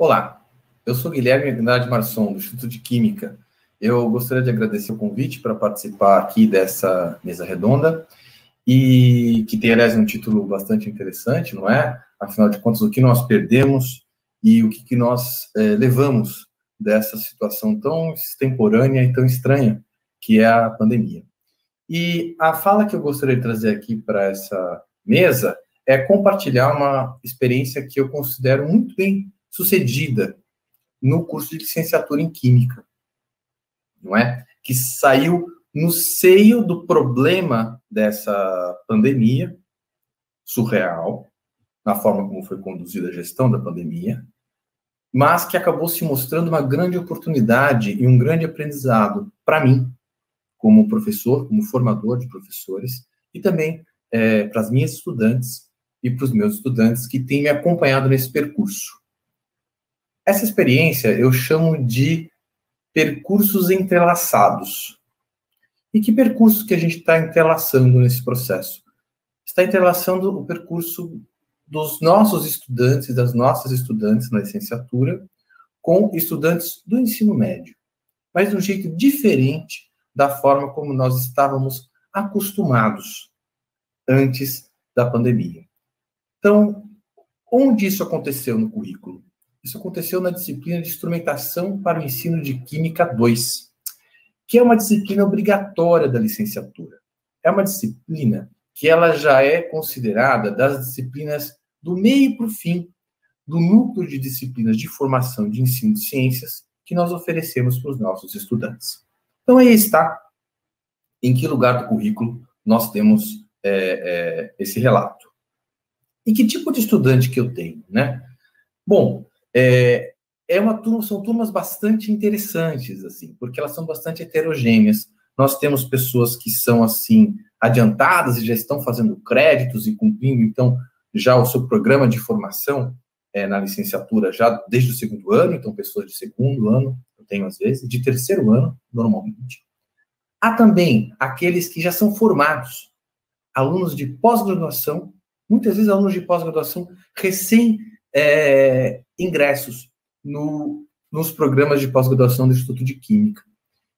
Olá, eu sou Guilherme Andrade Marçom, do Instituto de Química. Eu gostaria de agradecer o convite para participar aqui dessa mesa redonda, e que tem, aliás, um título bastante interessante, não é? Afinal de contas, o que nós perdemos e o que nós levamos dessa situação tão extemporânea e tão estranha que é a pandemia. E a fala que eu gostaria de trazer aqui para essa mesa é compartilhar uma experiência que eu considero muito bem sucedida no curso de licenciatura em Química, não é? Que saiu no seio do problema dessa pandemia surreal, na forma como foi conduzida a gestão da pandemia, mas que acabou se mostrando uma grande oportunidade e um grande aprendizado para mim, como professor, como formador de professores, e também para as minhas estudantes e para os meus estudantes que têm me acompanhado nesse percurso. Essa experiência eu chamo de percursos entrelaçados. E que percurso que a gente está entrelaçando nesse processo? Está entrelaçando o percurso dos nossos estudantes, das nossas estudantes na licenciatura, com estudantes do ensino médio, mas de um jeito diferente da forma como nós estávamos acostumados antes da pandemia. Então, onde isso aconteceu no currículo? Isso aconteceu na disciplina de Instrumentação para o Ensino de Química 2, que é uma disciplina obrigatória da licenciatura. É uma disciplina que ela já é considerada das disciplinas do meio para o fim do núcleo de disciplinas de formação de ensino de ciências que nós oferecemos para os nossos estudantes. Então, aí está em que lugar do currículo nós temos esse relato. E que tipo de estudante que eu tenho, né? Bom, são turmas bastante interessantes, assim, porque elas são bastante heterogêneas. Nós temos pessoas que são, assim, adiantadas e já estão fazendo créditos e cumprindo, então, já o seu programa de formação na licenciatura já desde o segundo ano, então pessoas de segundo ano, eu tenho às vezes, de terceiro ano, normalmente. Há também aqueles que já são formados, alunos de pós-graduação, muitas vezes alunos de pós-graduação ingressos nos programas de pós-graduação do Instituto de Química.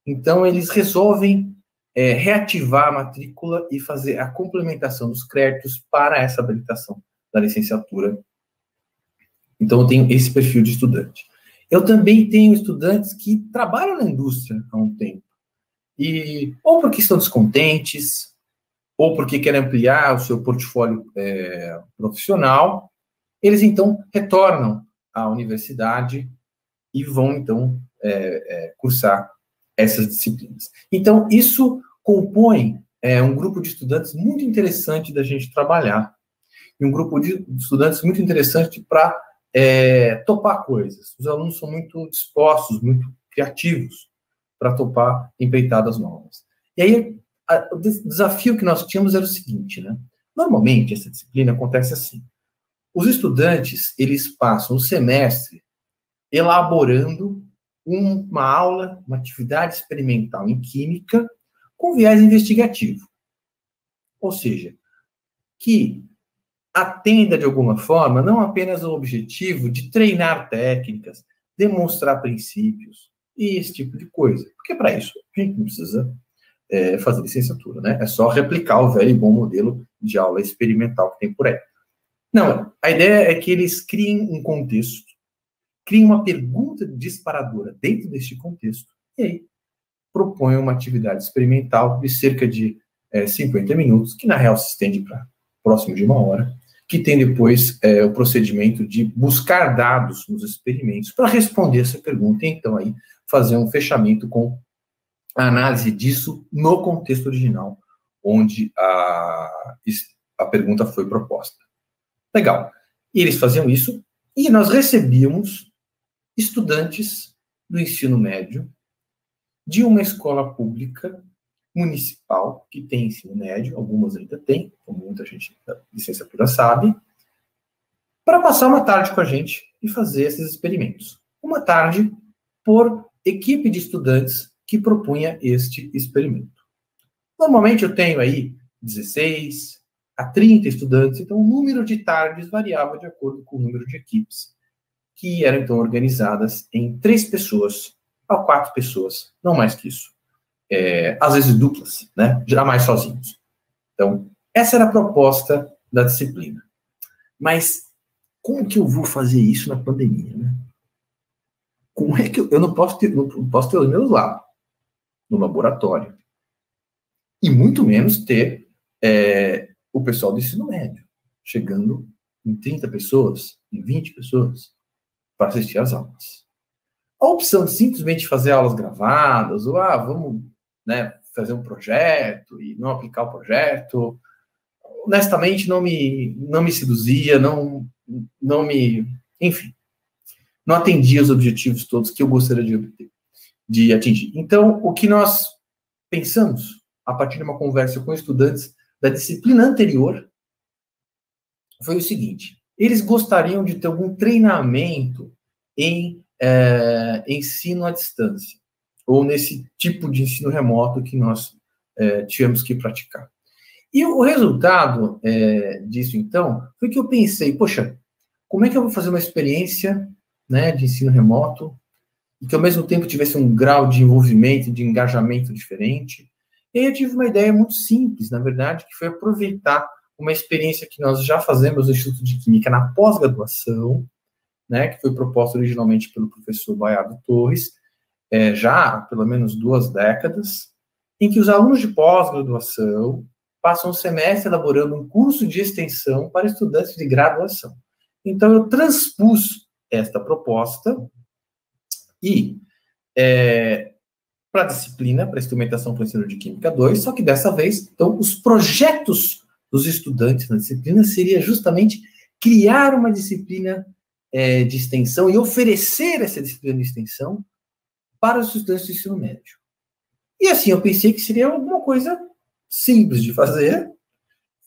Então, eles resolvem reativar a matrícula e fazer a complementação dos créditos para essa habilitação da licenciatura. Então, eu tenho esse perfil de estudante. Eu também tenho estudantes que trabalham na indústria há um tempo, ou porque estão descontentes, ou porque querem ampliar o seu portfólio profissional, eles, então, retornam à universidade e vão, então, cursar essas disciplinas. Então, isso compõe um grupo de estudantes muito interessante da gente trabalhar, e um grupo de estudantes muito interessante para topar coisas. Os alunos são muito dispostos, muito criativos para topar empreitadas novas. E aí, o desafio que nós tínhamos era o seguinte, né? Normalmente, essa disciplina acontece assim. Os estudantes, eles passam o semestre elaborando uma aula, uma atividade experimental em química com viés investigativo. Ou seja, que atenda, de alguma forma, não apenas ao objetivo de treinar técnicas, demonstrar princípios e esse tipo de coisa. Porque, para isso, a gente não precisa fazer licenciatura, né? É só replicar o velho e bom modelo de aula experimental que tem por aí. Não, a ideia é que eles criem um contexto, criem uma pergunta disparadora dentro deste contexto, e aí propõem uma atividade experimental de cerca de 50 minutos, que na real se estende para próximo de 1 hora, que tem depois o procedimento de buscar dados nos experimentos para responder essa pergunta, e então aí fazer um fechamento com a análise disso no contexto original, onde a pergunta foi proposta. Legal. E eles faziam isso, e nós recebíamos estudantes do ensino médio de uma escola pública municipal, que tem ensino médio, algumas ainda tem, como muita gente da licenciatura sabe, para passar uma tarde com a gente e fazer esses experimentos. Uma tarde por equipe de estudantes que propunha este experimento. Normalmente eu tenho aí 16 a 30 estudantes, então o número de tardes variava de acordo com o número de equipes que eram, então, organizadas em 3 pessoas a 4 pessoas, não mais que isso. Às vezes duplas, né? Jamais sozinhos. Então, essa era a proposta da disciplina. Mas como que eu vou fazer isso na pandemia, né? Como é que eu não posso ter os meus lá, no laboratório, e muito menos ter o pessoal do ensino médio, chegando em 30 pessoas, em 20 pessoas, para assistir às aulas. A opção de simplesmente fazer aulas gravadas, ou vamos, né, fazer um projeto e não aplicar o projeto, honestamente não me seduzia, enfim, não atendia os objetivos todos que eu gostaria de atingir. Então, o que nós pensamos, a partir de uma conversa com estudantes da disciplina anterior, foi o seguinte: eles gostariam de ter algum treinamento em ensino à distância, ou nesse tipo de ensino remoto que nós tivemos que praticar. E o resultado disso, então, foi que eu pensei, poxa, como é que eu vou fazer uma experiência, né, de ensino remoto e que, ao mesmo tempo, tivesse um grau de envolvimento, de engajamento diferente? E aí eu tive uma ideia muito simples, na verdade, que foi aproveitar uma experiência que nós já fazemos no Instituto de Química na pós-graduação, né, que foi proposta originalmente pelo professor Baiardo Torres, já há pelo menos 2 décadas, em que os alunos de pós-graduação passam um semestre elaborando um curso de extensão para estudantes de graduação. Então, eu transpus esta proposta e para a disciplina, para a instrumentação para o ensino de Química 2, só que dessa vez, então, os projetos dos estudantes na disciplina seria justamente criar uma disciplina de extensão e oferecer essa disciplina de extensão para os estudantes do ensino médio. E assim, eu pensei que seria alguma coisa simples de fazer,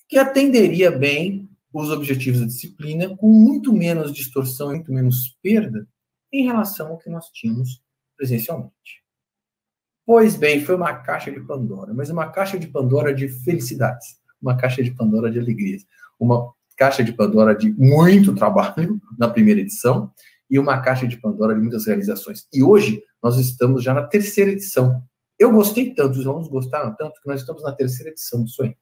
que atenderia bem os objetivos da disciplina, com muito menos distorção, muito menos perda, em relação ao que nós tínhamos presencialmente. Pois bem, foi uma caixa de Pandora, mas uma caixa de Pandora de felicidades, uma caixa de Pandora de alegrias, uma caixa de Pandora de muito trabalho na primeira edição e uma caixa de Pandora de muitas realizações. E hoje nós estamos já na 3ª edição. Eu gostei tanto, os alunos gostaram tanto, que nós estamos na 3ª edição disso aí.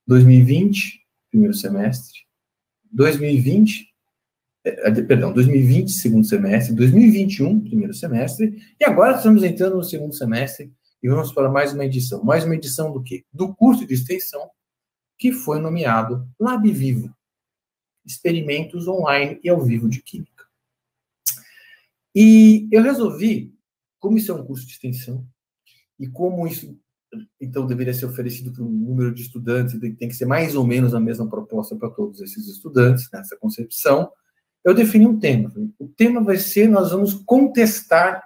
2020, primeiro semestre, 2020, segundo semestre, 2021, primeiro semestre, e agora estamos entrando no segundo semestre e vamos para mais uma edição. Mais uma edição do quê? Do curso de extensão, que foi nomeado Lab Vivo, experimentos online e ao vivo de química. E eu resolvi, como isso é um curso de extensão, e como isso, então, deveria ser oferecido para um número de estudantes, e tem que ser mais ou menos a mesma proposta para todos esses estudantes, nessa concepção, eu defini um tema. O tema vai ser, nós vamos contestar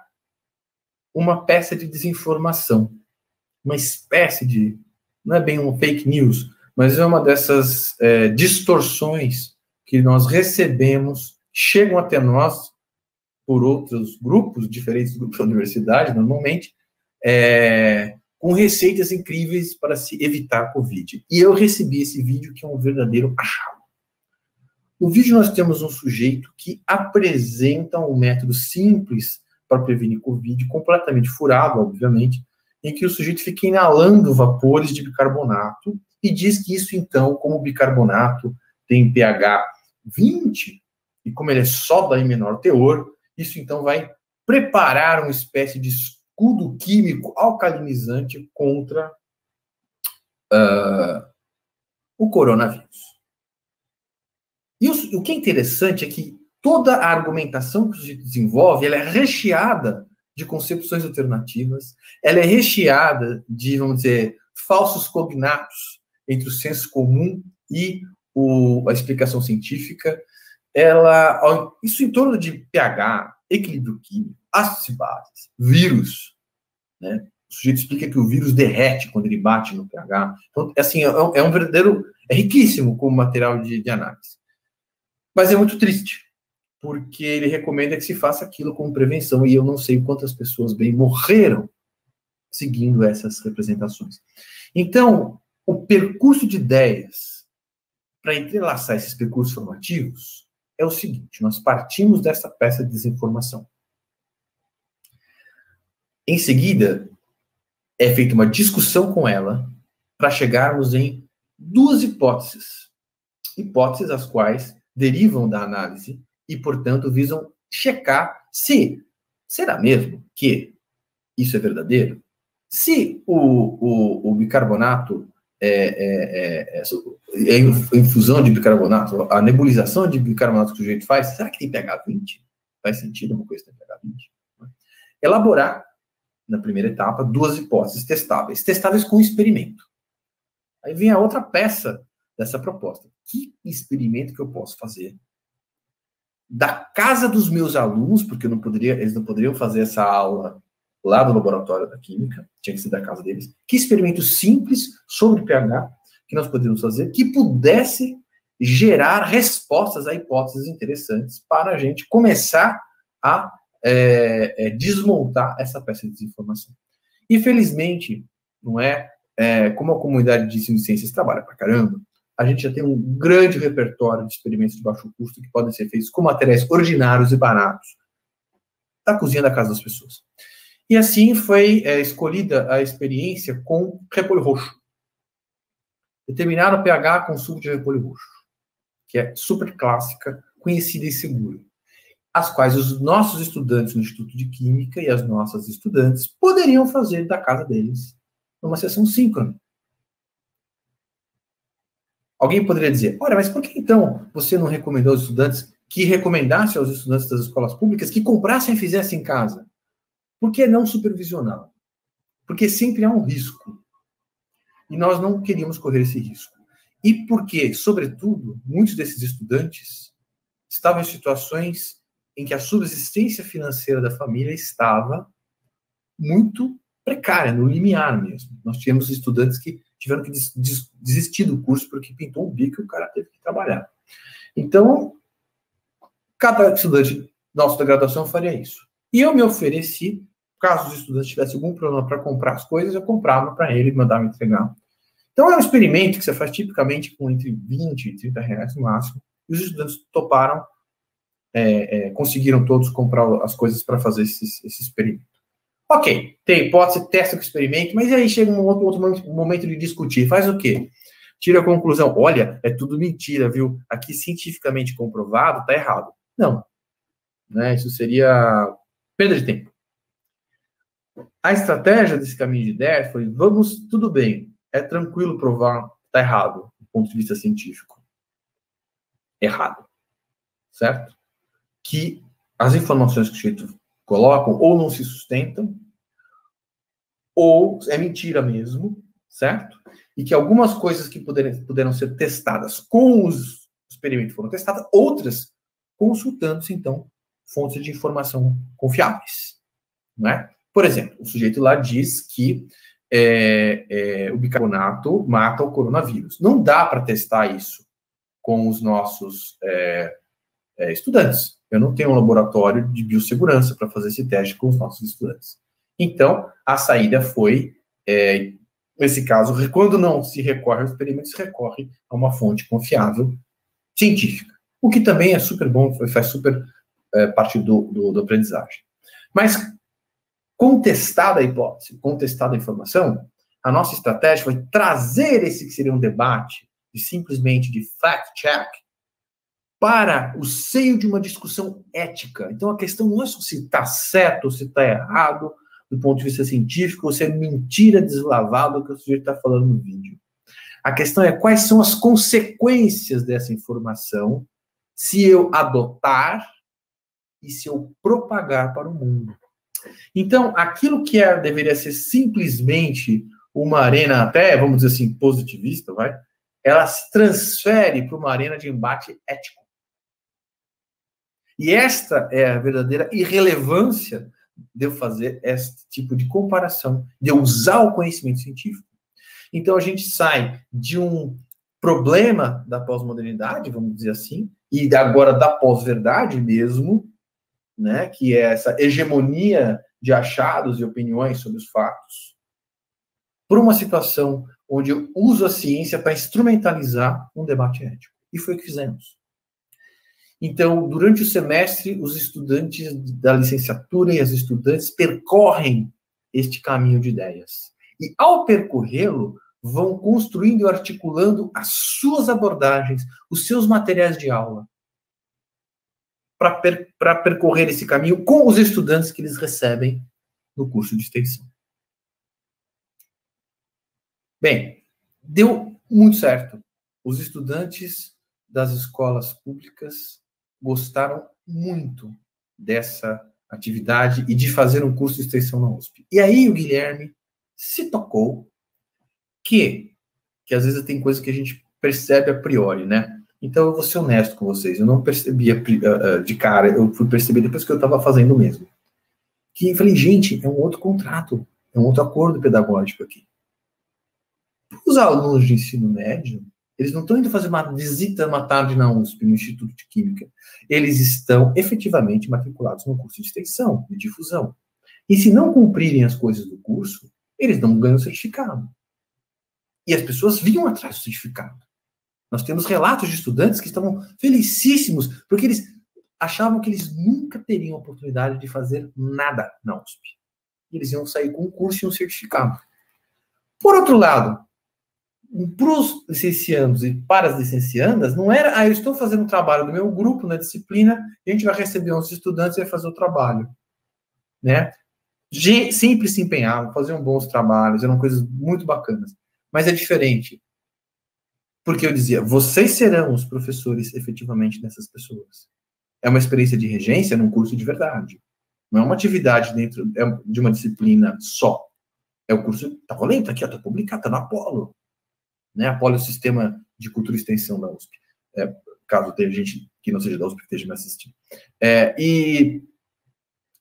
uma peça de desinformação, uma espécie de, não é bem um fake news, mas é uma dessas distorções que nós recebemos, chegam até nós por outros grupos, diferentes grupos da universidade, normalmente, com receitas incríveis para se evitar a Covid. E eu recebi esse vídeo, que é um verdadeiro achado. No vídeo nós temos um sujeito que apresenta um método simples para prevenir Covid, completamente furado, obviamente, em que o sujeito fica inalando vapores de bicarbonato e diz que isso, então, como o bicarbonato tem pH 20, e como ele é sódio em menor teor, isso, então, vai preparar uma espécie de escudo químico alcalinizante contra o coronavírus. E o que é interessante é que toda a argumentação que o sujeito desenvolve, ela é recheada de concepções alternativas, ela é recheada de, vamos dizer, falsos cognatos entre o senso comum e a explicação científica. Isso em torno de pH, equilíbrio químico, ácidos e bases, vírus, né? O sujeito explica que o vírus derrete quando ele bate no pH. Então, assim, é um verdadeiro... É riquíssimo como material de análise. Mas é muito triste, porque ele recomenda que se faça aquilo como prevenção, e eu não sei quantas pessoas bem morreram seguindo essas representações. Então, o percurso de ideias, para entrelaçar esses percursos formativos, é o seguinte: nós partimos dessa peça de desinformação. Em seguida, é feita uma discussão com ela para chegarmos em duas hipóteses. Hipóteses as quais derivam da análise e, portanto, visam checar se será mesmo que isso é verdadeiro? Se o bicarbonato, a infusão de bicarbonato, a nebulização de bicarbonato que o sujeito faz, será que tem pH 20? Faz sentido uma coisa que tem pH 20? Elaborar, na primeira etapa, duas hipóteses testáveis com experimento. Aí vem a outra peça dessa proposta. Que experimento que eu posso fazer da casa dos meus alunos, porque eles não poderiam fazer essa aula lá do laboratório da química, tinha que ser da casa deles. Que experimento simples sobre pH que nós poderíamos fazer que pudesse gerar respostas a hipóteses interessantes para a gente começar a desmontar essa peça de desinformação. E, felizmente, não é, como a comunidade de ensino de ciências trabalha pra caramba, a gente já tem um grande repertório de experimentos de baixo custo que podem ser feitos com materiais ordinários e baratos da cozinha da casa das pessoas. E assim foi escolhida a experiência com repolho roxo. Determinar o pH com suco de repolho roxo, que é super clássica, conhecida e segura, as quais os nossos estudantes no Instituto de Química e as nossas estudantes poderiam fazer da casa deles numa sessão síncrona. Alguém poderia dizer, olha, mas por que então você não recomendou aos estudantes que recomendasse aos estudantes das escolas públicas que comprassem e fizessem em casa? Por que não supervisional? Porque sempre há um risco. E nós não queríamos correr esse risco. E porque, sobretudo, muitos desses estudantes estavam em situações em que a subsistência financeira da família estava muito precária, no limiar mesmo. Nós tínhamos estudantes que tiveram que desistir do curso porque pintou um bico e o cara teve que trabalhar. Então, cada estudante nosso da graduação faria isso. E eu me ofereci, caso os estudantes tivessem algum problema para comprar as coisas, eu comprava para ele e mandava entregar. Então, é um experimento que você faz tipicamente com entre 20 e 30 reais no máximo, e os estudantes toparam, conseguiram todos comprar as coisas para fazer esse experimento. Ok, tem hipótese, testa com o experimento, mas aí chega um outro momento de discutir. Faz o quê? Tira a conclusão, olha, é tudo mentira, viu? Aqui, cientificamente comprovado, está errado. Não. Né? Isso seria perda de tempo. A estratégia desse caminho de ideia foi, tudo bem, é tranquilo provar que está errado, do ponto de vista científico. Errado. Certo? Que as informações que o sujeito colocam ou não se sustentam, ou é mentira mesmo, certo? E que algumas coisas que puderam ser testadas com os experimentos foram testadas, outras consultando-se, então, fontes de informação confiáveis. Não é? Por exemplo, o sujeito lá diz que o bicarbonato mata o coronavírus. Não dá para testar isso com os nossos estudantes. Eu não tenho um laboratório de biossegurança para fazer esse teste com os nossos estudantes. Então, a saída foi, nesse caso, quando não se recorre ao experimento, se recorre a uma fonte confiável científica. O que também é super bom, faz super parte do aprendizagem. Mas, contestada a hipótese, contestada a informação, a nossa estratégia foi trazer esse que seria um debate simplesmente de fact-check para o seio de uma discussão ética. Então, a questão não é só se está certo ou se está errado, do ponto de vista científico, ou se é mentira deslavada o que o sujeito está falando no vídeo. A questão é quais são as consequências dessa informação se eu adotar e se eu propagar para o mundo. Então, aquilo que deveria ser simplesmente uma arena até, vamos dizer assim, positivista, ela se transfere para uma arena de embate ético. E esta é a verdadeira irrelevância de eu fazer esse tipo de comparação, de eu usar o conhecimento científico. Então, a gente sai de um problema da pós-modernidade, vamos dizer assim, e agora da pós-verdade mesmo, né, que é essa hegemonia de achados e opiniões sobre os fatos, por uma situação onde eu uso a ciência para instrumentalizar um debate ético. E foi o que fizemos. Então, durante o semestre, os estudantes da licenciatura e as estudantes percorrem este caminho de ideias. E, ao percorrê-lo, vão construindo e articulando as suas abordagens, os seus materiais de aula, para percorrer esse caminho com os estudantes que eles recebem no curso de extensão. Bem, deu muito certo. Os estudantes das escolas públicas gostaram muito dessa atividade e de fazer um curso de extensão na USP. E aí o Guilherme se tocou que às vezes tem coisa que a gente percebe a priori, né? Então eu vou ser honesto com vocês, eu não percebia de cara, eu fui perceber depois que eu estava fazendo mesmo. Que eu falei, gente, é um outro contrato, é um outro acordo pedagógico aqui. Os alunos de ensino médio, eles não estão indo fazer uma visita uma tarde na USP, no Instituto de Química. Eles estão efetivamente matriculados no curso de extensão, de difusão. E se não cumprirem as coisas do curso, eles não ganham o certificado. E as pessoas vinham atrás do certificado. Nós temos relatos de estudantes que estavam felicíssimos, porque eles achavam que eles nunca teriam a oportunidade de fazer nada na USP. E eles iam sair com um curso e um certificado. Por outro lado, para os licenciandos e para as licenciandas, não era, eu estou fazendo um trabalho do meu grupo na disciplina, a gente vai receber uns estudantes e vai fazer o trabalho. Né? Sempre se empenhavam, faziam bons trabalhos, eram coisas muito bacanas. Mas é diferente. Porque eu dizia, vocês serão os professores efetivamente dessas pessoas. É uma experiência de regência num curso de verdade. Não é uma atividade dentro de uma disciplina só. É o curso, tá valendo, tá aqui, tá publicado, tá na Apolo. Né? Apolo é o Sistema de Cultura e Extensão da USP. Caso tenha gente que não seja da USP que esteja me assistindo. E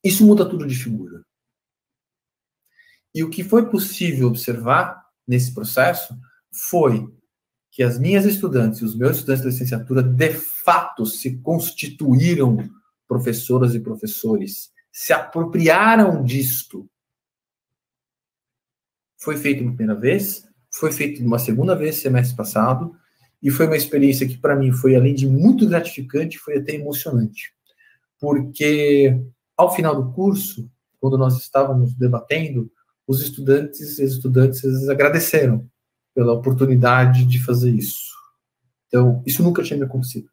isso muda tudo de figura. E o que foi possível observar nesse processo foi que as minhas estudantes e os meus estudantes da licenciatura, de fato, se constituíram professoras e professores, se apropriaram disto. Foi feito uma primeira vez, foi feito uma segunda vez semestre passado, e foi uma experiência que, para mim, foi, além de muito gratificante, foi até emocionante. Porque, ao final do curso, quando nós estávamos debatendo, os estudantes e as estudantes agradeceram pela oportunidade de fazer isso. Então, isso nunca tinha me acontecido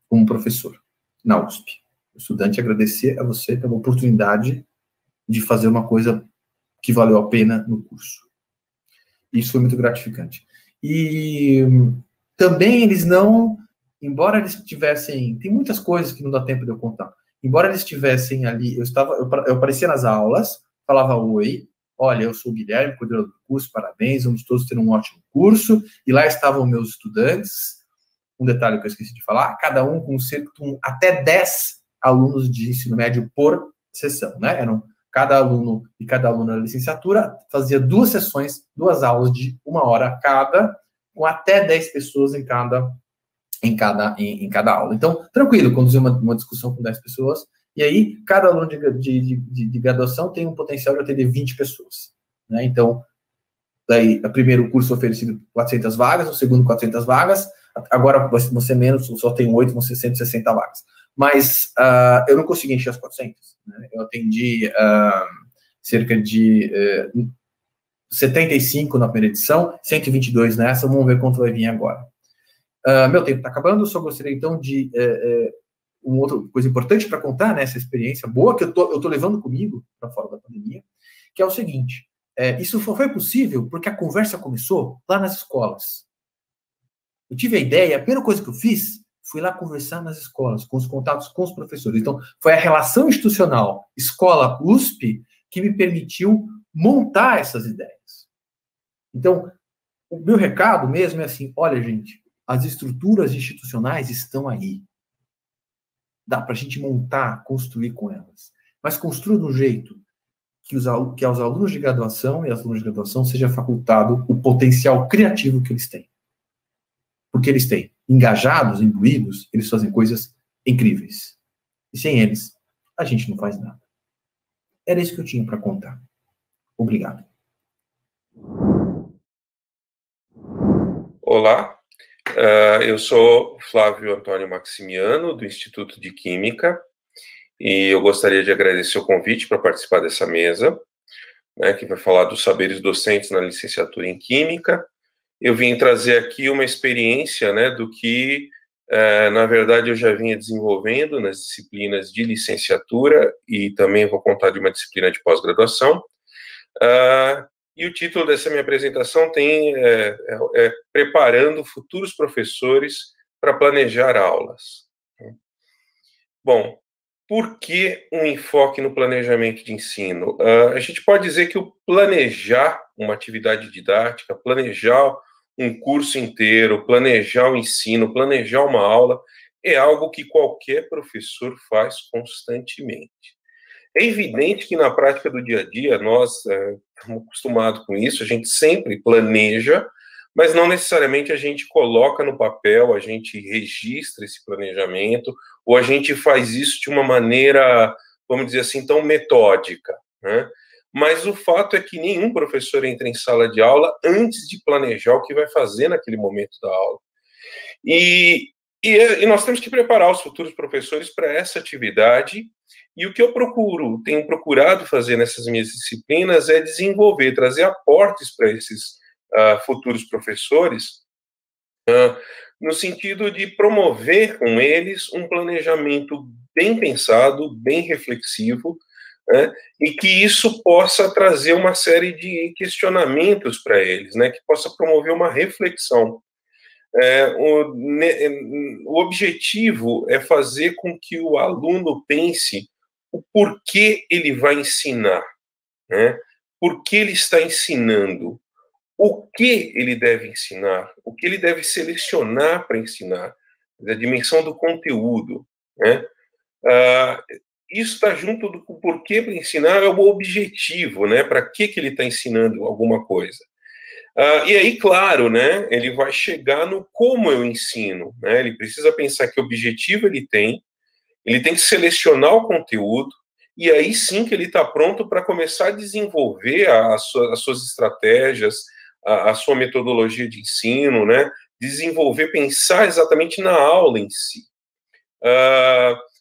como professor na USP. O estudante agradecer a você pela oportunidade de fazer uma coisa que valeu a pena no curso. Isso foi muito gratificante. E também eles não, embora eles tivessem, tem muitas coisas que não dá tempo de eu contar, embora eles estivessem ali, eu aparecia nas aulas, falava oi, olha, eu sou o Guilherme, coordenador do curso, parabéns, vamos todos ter um ótimo curso, e lá estavam meus estudantes, um detalhe que eu esqueci de falar, cada um com até 10 alunos de ensino médio por sessão, né? Cada aluno e cada aluna da licenciatura fazia 2 sessões, 2 aulas de 1 hora cada, com até 10 pessoas em cada aula. Então, tranquilo, conduzir uma discussão com 10 pessoas, e aí cada aluno de graduação tem um potencial de atender 20 pessoas. Né? Então, daí, o primeiro curso oferecido 400 vagas, o segundo 400 vagas, agora vão ser menos, só tem 8, vão ser 160 vagas. Mas eu não consegui encher as 400. Né? Eu atendi cerca de 75 na primeira edição, 122 nessa, vamos ver quanto vai vir agora. Meu tempo está acabando, eu só gostaria então de uma outra coisa importante para contar, né, essa experiência boa que eu tô levando comigo para fora da pandemia, que é o seguinte, isso foi possível porque a conversa começou lá nas escolas. Eu tive a ideia, a primeira coisa que eu fiz fui lá conversar nas escolas, com os contatos com os professores. Então, foi a relação institucional escola-USP que me permitiu montar essas ideias. Então, o meu recado mesmo é assim, olha, gente, as estruturas institucionais estão aí. Dá para a gente montar, construir com elas. Mas construa de um jeito que aos alunos de graduação e às alunas de graduação seja facultado o potencial criativo que eles têm. Porque eles têm. Engajados, imbuídos, eles fazem coisas incríveis. E sem eles, a gente não faz nada. Era isso que eu tinha para contar. Obrigado. Olá, Eu sou Flávio Antônio Maximiano, do Instituto de Química, e eu gostaria de agradecer o convite para participar dessa mesa, né, que vai falar dos saberes docentes na licenciatura em Química. Eu vim trazer aqui uma experiência, né, do que, na verdade, eu já vinha desenvolvendo nas disciplinas de licenciatura e também vou contar de uma disciplina de pós-graduação. E o título dessa minha apresentação é Preparando Futuros Professores para Planejar Aulas. Bom, por que um enfoque no planejamento de ensino? A gente pode dizer que o planejar uma atividade didática, planejar um curso inteiro, planejar o ensino, planejar uma aula, é algo que qualquer professor faz constantemente. É evidente que na prática do dia a dia, nós estamos acostumados com isso, a gente sempre planeja, mas não necessariamente a gente coloca no papel, a gente registra esse planejamento, ou a gente faz isso de uma maneira, vamos dizer assim, tão metódica, né? Mas o fato é que nenhum professor entra em sala de aula antes de planejar o que vai fazer naquele momento da aula. E nós temos que preparar os futuros professores para essa atividade. E o que eu tenho procurado fazer nessas minhas disciplinas é desenvolver, trazer aportes para esses futuros professores, no sentido de promover com eles um planejamento bem pensado, bem reflexivo, né, e que isso possa trazer uma série de questionamentos para eles, né, que possa promover uma reflexão. O objetivo é fazer com que o aluno pense o porquê ele vai ensinar, né? Por que ele está ensinando, o que ele deve ensinar, o que ele deve selecionar para ensinar, a dimensão do conteúdo, né? Isso está junto do porquê para ensinar, é o objetivo, né? Para que ele está ensinando alguma coisa. E aí, claro, né, ele vai chegar no como eu ensino, né? Ele precisa pensar que objetivo ele tem que selecionar o conteúdo, e aí sim que ele está pronto para começar a desenvolver as suas estratégias, a sua metodologia de ensino, né? Desenvolver, pensar exatamente na aula em si.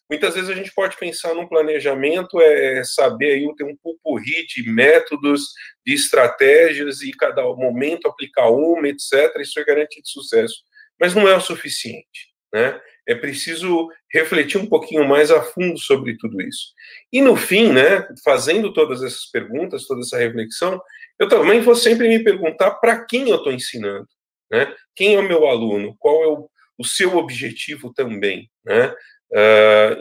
Muitas vezes a gente pode pensar num planejamento, saber aí ter um pupurri de métodos, de estratégias, e cada momento aplicar uma, etc. Isso é garantia de sucesso. Mas não é o suficiente, né? É preciso refletir um pouquinho mais a fundo sobre tudo isso. E no fim, né, fazendo todas essas perguntas, toda essa reflexão, eu também vou sempre me perguntar para quem eu estou ensinando, né? Quem é o meu aluno? Qual é o seu objetivo também, né?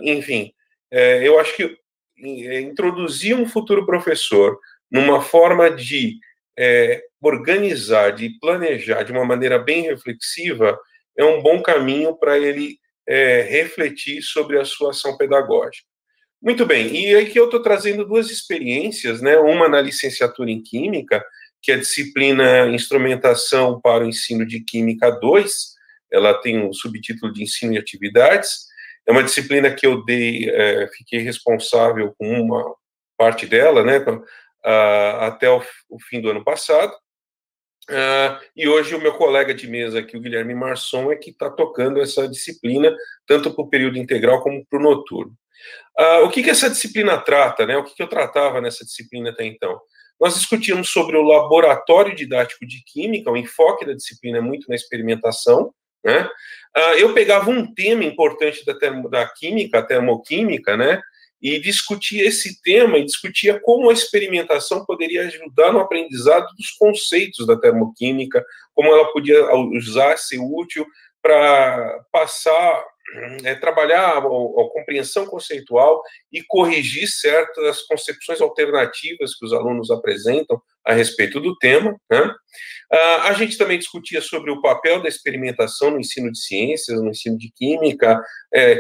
Enfim, eu acho que introduzir um futuro professor numa forma de organizar, de planejar de uma maneira bem reflexiva, é um bom caminho para ele refletir sobre a sua ação pedagógica. Muito bem, e aqui eu estou trazendo duas experiências, né? Uma na licenciatura em Química, que é a disciplina Instrumentação para o Ensino de Química 2, ela tem um subtítulo de Ensino e Atividades. É uma disciplina que eu fiquei responsável com uma parte dela, né, até o fim do ano passado. E hoje o meu colega de mesa aqui, o Guilherme Marçom, é que está tocando essa disciplina, tanto para o período integral como para o noturno. O que essa disciplina trata, né? O que eu tratava nessa disciplina até então? Nós discutimos sobre o laboratório didático de química, o enfoque da disciplina é muito na experimentação, né? Eu pegava um tema importante da química, a termoquímica, né? E discutia esse tema e discutia como a experimentação poderia ajudar no aprendizado dos conceitos da termoquímica, como ela podia usar, ser útil para passar, trabalhar a compreensão conceitual e corrigir certas concepções alternativas que os alunos apresentam a respeito do tema, né? A gente também discutia sobre o papel da experimentação no ensino de ciências, no ensino de química,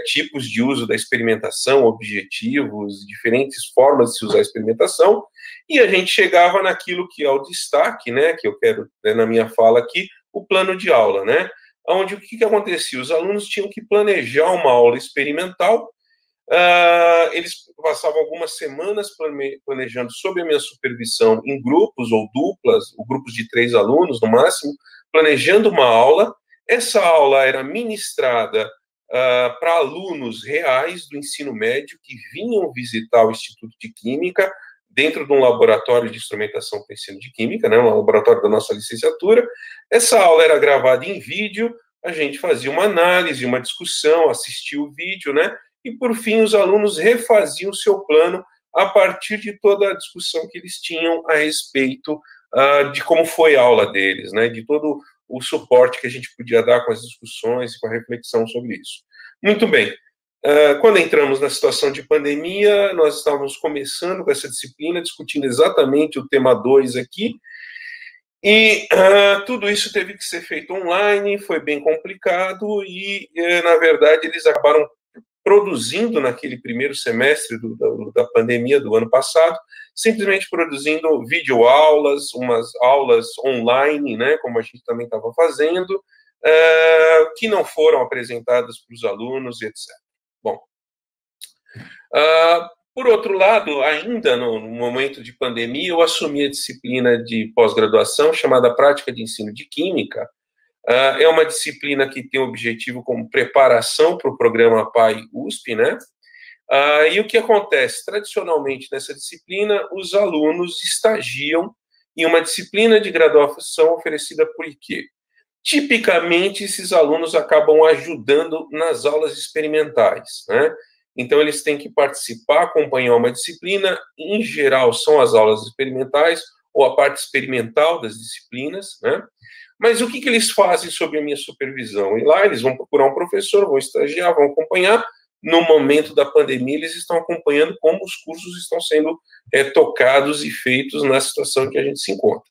tipos de uso da experimentação, objetivos, diferentes formas de se usar a experimentação, e a gente chegava naquilo que é o destaque, né, que eu quero, na minha fala aqui, o plano de aula, né, onde o que acontecia? Os alunos tinham que planejar uma aula experimental. Eles passavam algumas semanas planejando sob a minha supervisão em grupos ou duplas, ou grupos de 3 alunos no máximo, planejando uma aula, Essa aula era ministrada para alunos reais do ensino médio que vinham visitar o Instituto de Química dentro de um laboratório de instrumentação para ensino de química, né, um laboratório da nossa licenciatura. Essa aula era gravada em vídeo, a gente fazia uma análise, uma discussão, assistia o vídeo, né, e por fim os alunos refaziam o seu plano a partir de toda a discussão que eles tinham a respeito de como foi a aula deles, né, de todo o suporte que a gente podia dar com as discussões e com a reflexão sobre isso. Muito bem. Quando entramos na situação de pandemia, nós estávamos começando com essa disciplina, discutindo exatamente o tema 2 aqui, e tudo isso teve que ser feito online, foi bem complicado, e, na verdade, eles acabaram produzindo naquele primeiro semestre da pandemia do ano passado, simplesmente produzindo videoaulas, umas aulas online, né, como a gente também estava fazendo, que não foram apresentadas para os alunos, etc. Bom, por outro lado, ainda no momento de pandemia, eu assumi a disciplina de pós-graduação chamada Prática de Ensino de Química. É uma disciplina que tem o objetivo como preparação para o programa PAI-USP, né? E o que acontece? Tradicionalmente, nessa disciplina, os alunos estagiam em uma disciplina de graduação oferecida por IQ. Tipicamente, esses alunos acabam ajudando nas aulas experimentais, né? Então, eles têm que participar, acompanhar uma disciplina, em geral, são as aulas experimentais, ou a parte experimental das disciplinas, né? Mas o que eles fazem sob a minha supervisão? E lá eles vão procurar um professor, vão estagiar, vão acompanhar. No momento da pandemia, eles estão acompanhando como os cursos estão sendo tocados e feitos na situação em que a gente se encontra.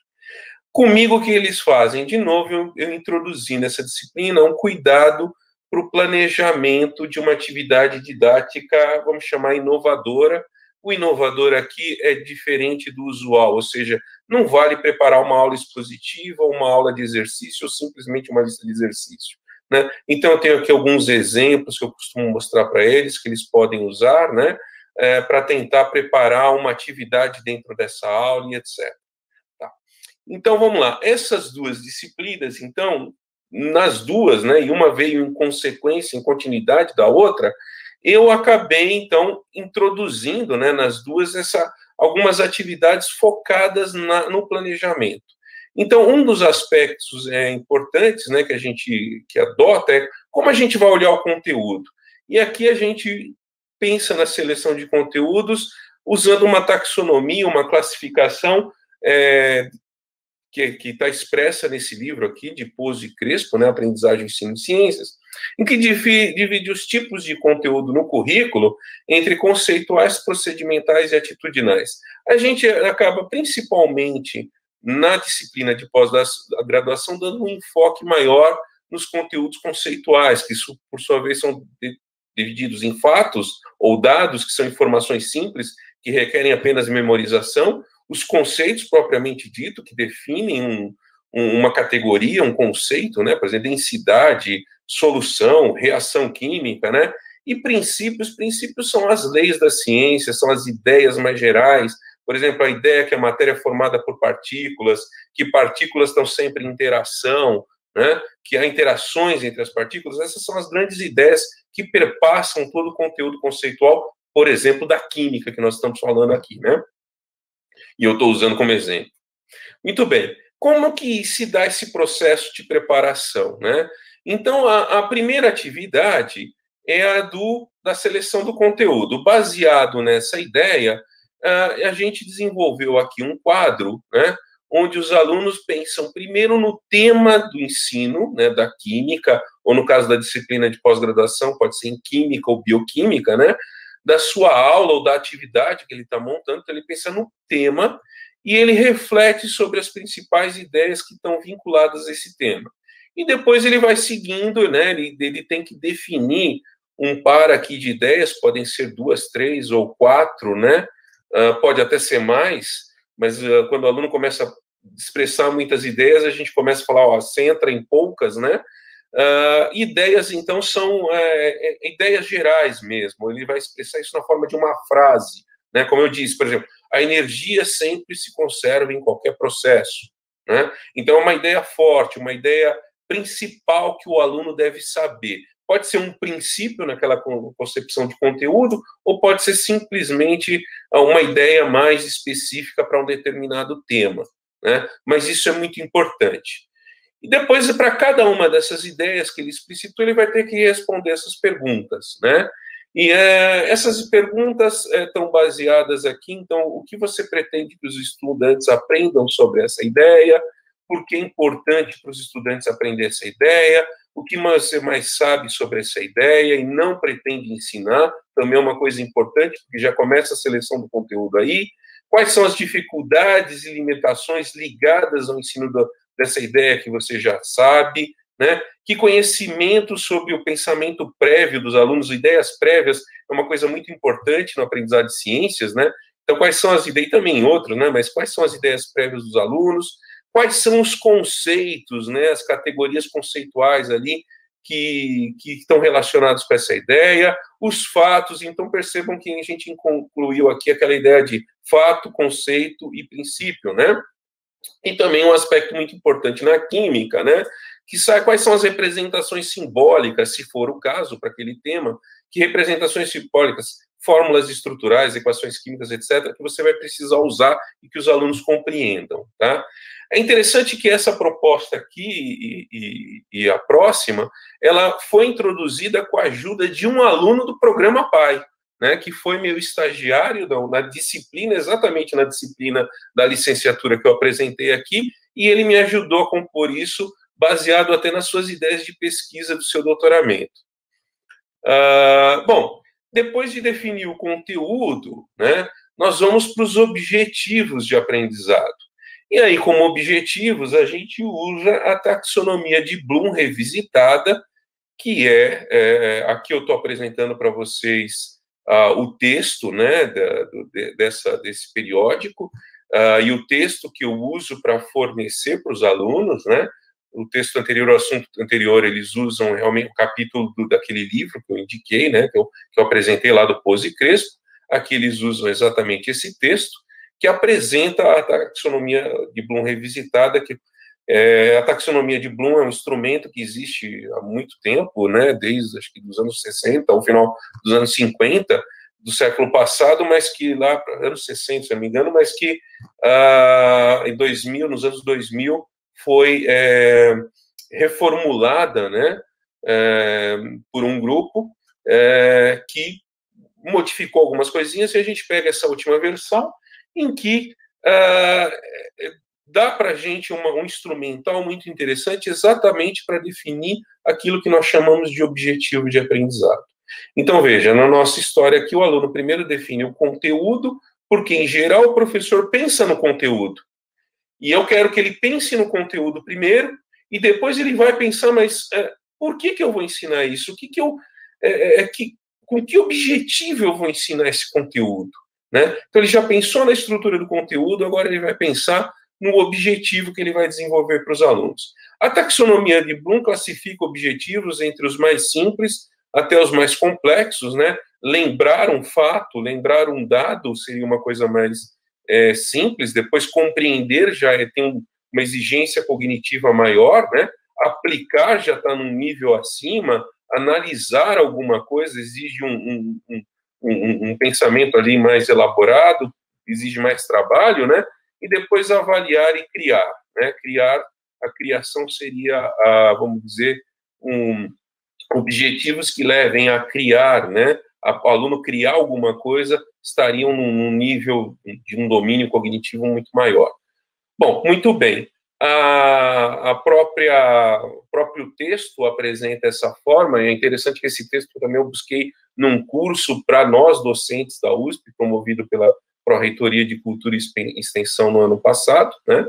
Comigo, o que eles fazem? De novo, eu introduzi nessa disciplina um cuidado para o planejamento de uma atividade didática, vamos chamar inovadora. O inovador aqui é diferente do usual, ou seja, não vale preparar uma aula expositiva, uma aula de exercício ou simplesmente uma lista de exercício, né? Então, eu tenho aqui alguns exemplos que eu costumo mostrar para eles, que eles podem usar, né, para tentar preparar uma atividade dentro dessa aula e etc. Tá. Então, vamos lá. Essas duas disciplinas, então, nas duas, né, e uma veio em consequência, em continuidade da outra, eu acabei, então, introduzindo, né, nas duas algumas atividades focadas no planejamento. Então, um dos aspectos importantes, né, que a gente adota é como a gente vai olhar o conteúdo. E aqui a gente pensa na seleção de conteúdos usando uma taxonomia, uma classificação que está expressa nesse livro aqui, de Pozzo e Crespo, né, Aprendizagem, Ensino e Ciências, em que divide os tipos de conteúdo no currículo entre conceituais, procedimentais e atitudinais. A gente acaba, principalmente na disciplina de pós-graduação, dando um enfoque maior nos conteúdos conceituais, que, por sua vez, são divididos em fatos ou dados, que são informações simples, que requerem apenas memorização, os conceitos propriamente dito, que definem uma categoria, um conceito, né, por exemplo, densidade, solução, reação química, né, e princípios são as leis da ciência, são as ideias mais gerais, por exemplo, a ideia que a matéria é formada por partículas, que partículas estão sempre em interação, né, que há interações entre as partículas, essas são as grandes ideias que perpassam todo o conteúdo conceitual, por exemplo, da química que nós estamos falando aqui, né? E eu estou usando como exemplo. Muito bem. Como que se dá esse processo de preparação, né? Então, a primeira atividade é a da seleção do conteúdo. Baseado nessa ideia, a gente desenvolveu aqui um quadro, né, onde os alunos pensam primeiro no tema do ensino, né, da química, ou no caso da disciplina de pós-graduação, pode ser em química ou bioquímica, né, da sua aula ou da atividade que ele está montando. Então, ele pensa no tema e ele reflete sobre as principais ideias que estão vinculadas a esse tema. E depois ele vai seguindo, né, ele tem que definir um par aqui de ideias, podem ser 2, 3 ou 4, né, pode até ser mais, mas quando o aluno começa a expressar muitas ideias, a gente começa a falar, ó, centra em poucas, né? Ideias, então, são ideias gerais mesmo. Ele vai expressar isso na forma de uma frase, né? Como eu disse, por exemplo, a energia sempre se conserva em qualquer processo, né? Então, é uma ideia forte, uma ideia principal que o aluno deve saber? Pode ser um princípio naquela concepção de conteúdo, ou pode ser simplesmente uma ideia mais específica para um determinado tema, né? Mas isso é muito importante. E depois, para cada uma dessas ideias que ele explicitou, ele vai ter que responder essas perguntas, né? E essas perguntas estão baseadas aqui, então, o que você pretende que os estudantes aprendam sobre essa ideia, por que é importante para os estudantes aprender essa ideia, o que você mais sabe sobre essa ideia e não pretende ensinar, também é uma coisa importante, porque já começa a seleção do conteúdo aí, quais são as dificuldades e limitações ligadas ao ensino dessa ideia que você já sabe, né? Que conhecimento sobre o pensamento prévio dos alunos, ideias prévias, é uma coisa muito importante no aprendizado de ciências, né? Então, quais são as ideias, e também em outros, né? Mas quais são as ideias prévias dos alunos? Quais são os conceitos, né? As categorias conceituais ali que estão relacionados com essa ideia, os fatos. Então, percebam que a gente concluiu aqui aquela ideia de fato, conceito e princípio, né? E também um aspecto muito importante na química, né? Que sabe quais são as representações simbólicas, se for o caso, para aquele tema, que representações simbólicas, fórmulas estruturais, equações químicas, etc., que você vai precisar usar e que os alunos compreendam, tá? É interessante que essa proposta aqui e a próxima, ela foi introduzida com a ajuda de um aluno do programa PAI, né, que foi meu estagiário na disciplina, exatamente na disciplina da licenciatura que eu apresentei aqui, e ele me ajudou a compor isso, baseado até nas suas ideias de pesquisa do seu doutoramento. Bom, depois de definir o conteúdo, né, nós vamos para os objetivos de aprendizado. E aí, como objetivos, a gente usa a taxonomia de Bloom revisitada, que aqui eu estou apresentando para vocês o texto, né, desse periódico, e o texto que eu uso para fornecer para os alunos, né? O texto anterior, o assunto anterior, eles usam realmente o capítulo daquele livro que eu indiquei, né, que eu apresentei lá do Pose Crespo. Aqui eles usam exatamente esse texto, que apresenta a taxonomia de Bloom revisitada, que a taxonomia de Bloom é um instrumento que existe há muito tempo, né, desde, acho que, dos anos 60, ao final dos anos 50, do século passado, mas que lá, para anos 60, se não me engano, mas que em 2000, nos anos 2000, foi reformulada, né, por um grupo que modificou algumas coisinhas, e a gente pega essa última versão, em que dá para a gente um instrumental muito interessante exatamente para definir aquilo que nós chamamos de objetivo de aprendizado. Então, veja, na nossa história aqui, o aluno primeiro define o conteúdo, porque, em geral, o professor pensa no conteúdo. E eu quero que ele pense no conteúdo primeiro, e depois ele vai pensar, mas por que eu vou ensinar isso? Com que objetivo eu vou ensinar esse conteúdo? Né? Então, ele já pensou na estrutura do conteúdo, agora ele vai pensar no objetivo que ele vai desenvolver para os alunos. A taxonomia de Bloom classifica objetivos entre os mais simples até os mais complexos, né? Lembrar um fato, lembrar um dado seria uma coisa mais simples, depois compreender já tem uma exigência cognitiva maior, né? Aplicar já está num nível acima, analisar alguma coisa exige um pensamento ali mais elaborado, exige mais trabalho, né? E depois avaliar e criar, né? A criação seria, vamos dizer, objetivos que levem a criar, né? O aluno criar alguma coisa, estariam num nível de um domínio cognitivo muito maior. Bom, muito bem. O próprio texto apresenta essa forma, e é interessante que esse texto também eu busquei num curso para nós, docentes da USP, promovido pela Pró-Reitoria de Cultura e Extensão no ano passado, né?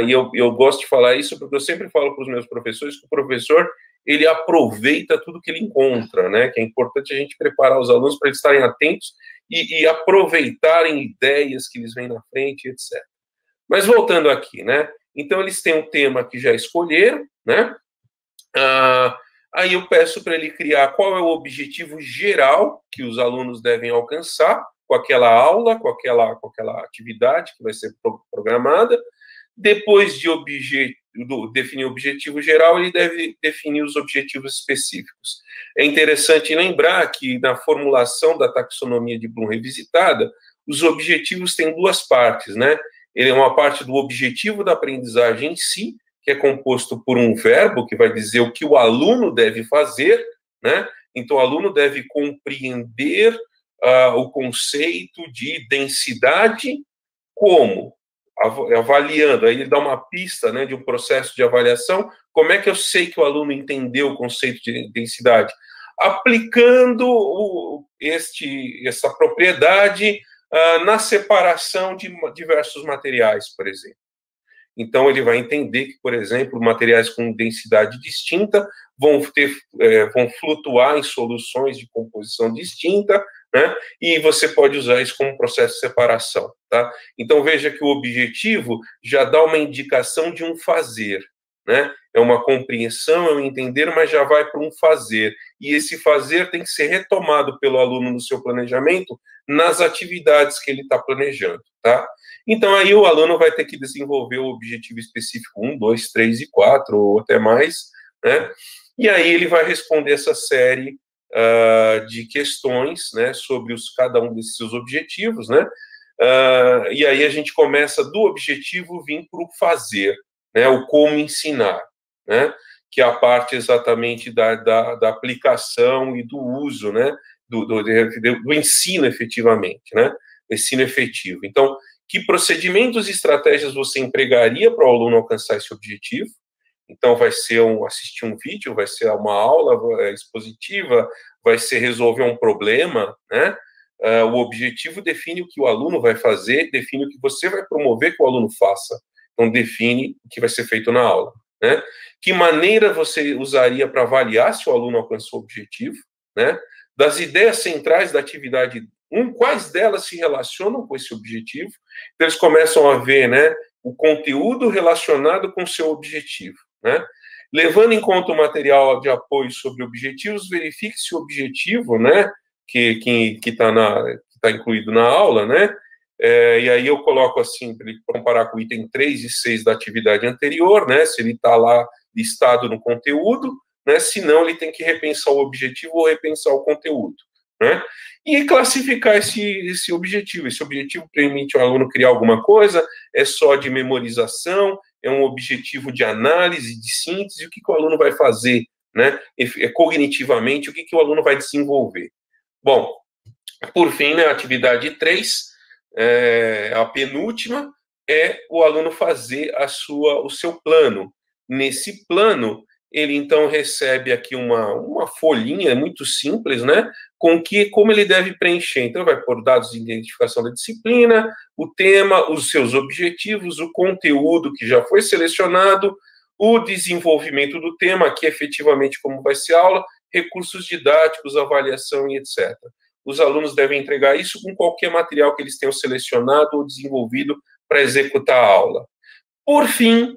E eu gosto de falar isso porque eu sempre falo para os meus professores que o professor, ele aproveita tudo que ele encontra, né? Que é importante a gente preparar os alunos para eles estarem atentos e aproveitarem ideias que eles veem na frente, etc. Mas voltando aqui, né? Então, eles têm um tema que já escolheram, né? Aí eu peço para ele criar qual é o objetivo geral que os alunos devem alcançar com aquela aula, com aquela atividade que vai ser programada. Depois de definir o objetivo geral, ele deve definir os objetivos específicos. É interessante lembrar que na formulação da taxonomia de Bloom revisitada, os objetivos têm duas partes, né? Ele é uma parte do objetivo da aprendizagem em si, que é composto por um verbo, que vai dizer o que o aluno deve fazer, né? Então, o aluno deve compreender o conceito de densidade como? Avaliando, aí ele dá uma pista, né, de um processo de avaliação. Como é que eu sei que o aluno entendeu o conceito de densidade? Aplicando essa propriedade na separação de diversos materiais, por exemplo. Então, ele vai entender que, por exemplo, materiais com densidade distinta vão flutuar em soluções de composição distinta, né? E você pode usar isso como processo de separação, tá? Então, veja que o objetivo já dá uma indicação de um fazer, né? É uma compreensão, é um entender, mas já vai para um fazer. E esse fazer tem que ser retomado pelo aluno no seu planejamento, nas atividades que ele está planejando, tá? Então, aí o aluno vai ter que desenvolver o objetivo específico 1, 2, 3 e 4, ou até mais, né? E aí ele vai responder essa série de questões, né, sobre cada um desses seus objetivos, né? E aí a gente começa do objetivo vir para o fazer, né, o como ensinar, né? Que é a parte exatamente da aplicação e do uso, né? Do ensino efetivamente, né? Ensino efetivo. Então, que procedimentos e estratégias você empregaria para o aluno alcançar esse objetivo? Então, vai ser assistir um vídeo, vai ser uma aula expositiva, vai ser resolver um problema, né? O objetivo define o que o aluno vai fazer, define o que você vai promover que o aluno faça. Então, define o que vai ser feito na aula, né? Que maneira você usaria para avaliar se o aluno alcançou o objetivo, né? Das ideias centrais da atividade 1, quais delas se relacionam com esse objetivo? Então, eles começam a ver, né, o conteúdo relacionado com o seu objetivo, né? Levando em conta o material de apoio sobre objetivos, verifique se o objetivo, né, que está incluído na aula, né, e aí eu coloco assim, para ele comparar com o item 3 e 6 da atividade anterior, né, se ele está lá listado no conteúdo, né, se não, ele tem que repensar o objetivo ou repensar o conteúdo, né, e classificar esse objetivo. Esse objetivo permite ao aluno criar alguma coisa, é só de memorização, é um objetivo de análise, de síntese, o que o aluno vai fazer, né, cognitivamente, o que o aluno vai desenvolver. Bom, por fim, né, a atividade 3, a penúltima, é o aluno fazer o seu plano. Nesse plano, ele então recebe aqui uma folhinha muito simples, né, como ele deve preencher. Então, vai pôr dados de identificação da disciplina, o tema, os seus objetivos, o conteúdo que já foi selecionado, o desenvolvimento do tema, aqui efetivamente como vai ser a aula, recursos didáticos, avaliação e etc. Os alunos devem entregar isso com qualquer material que eles tenham selecionado ou desenvolvido para executar a aula. Por fim,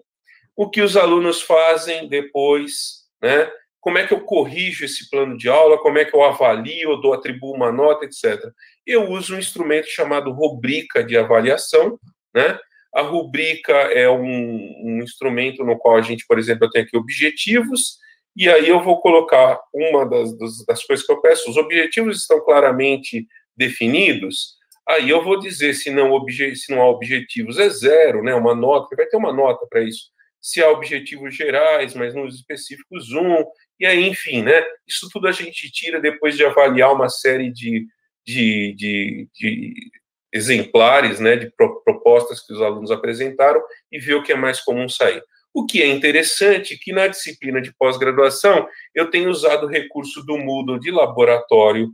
o que os alunos fazem depois, né? Como é que eu corrijo esse plano de aula, como é que eu avalio, eu atribuo uma nota, etc. Eu uso um instrumento chamado rubrica de avaliação, né? A rubrica é um instrumento no qual a gente, por exemplo, eu tenho aqui objetivos, e aí eu vou colocar uma das coisas que eu peço, os objetivos estão claramente definidos, aí eu vou dizer se não há objetivos é 0, né? Uma nota, vai ter uma nota para isso. Se há objetivos gerais, mas nos específicos 1, e aí, enfim, né? Isso tudo a gente tira depois de avaliar uma série de exemplares, né, de propostas que os alunos apresentaram e ver o que é mais comum sair. O que é interessante é que na disciplina de pós-graduação eu tenho usado o recurso do Moodle de laboratório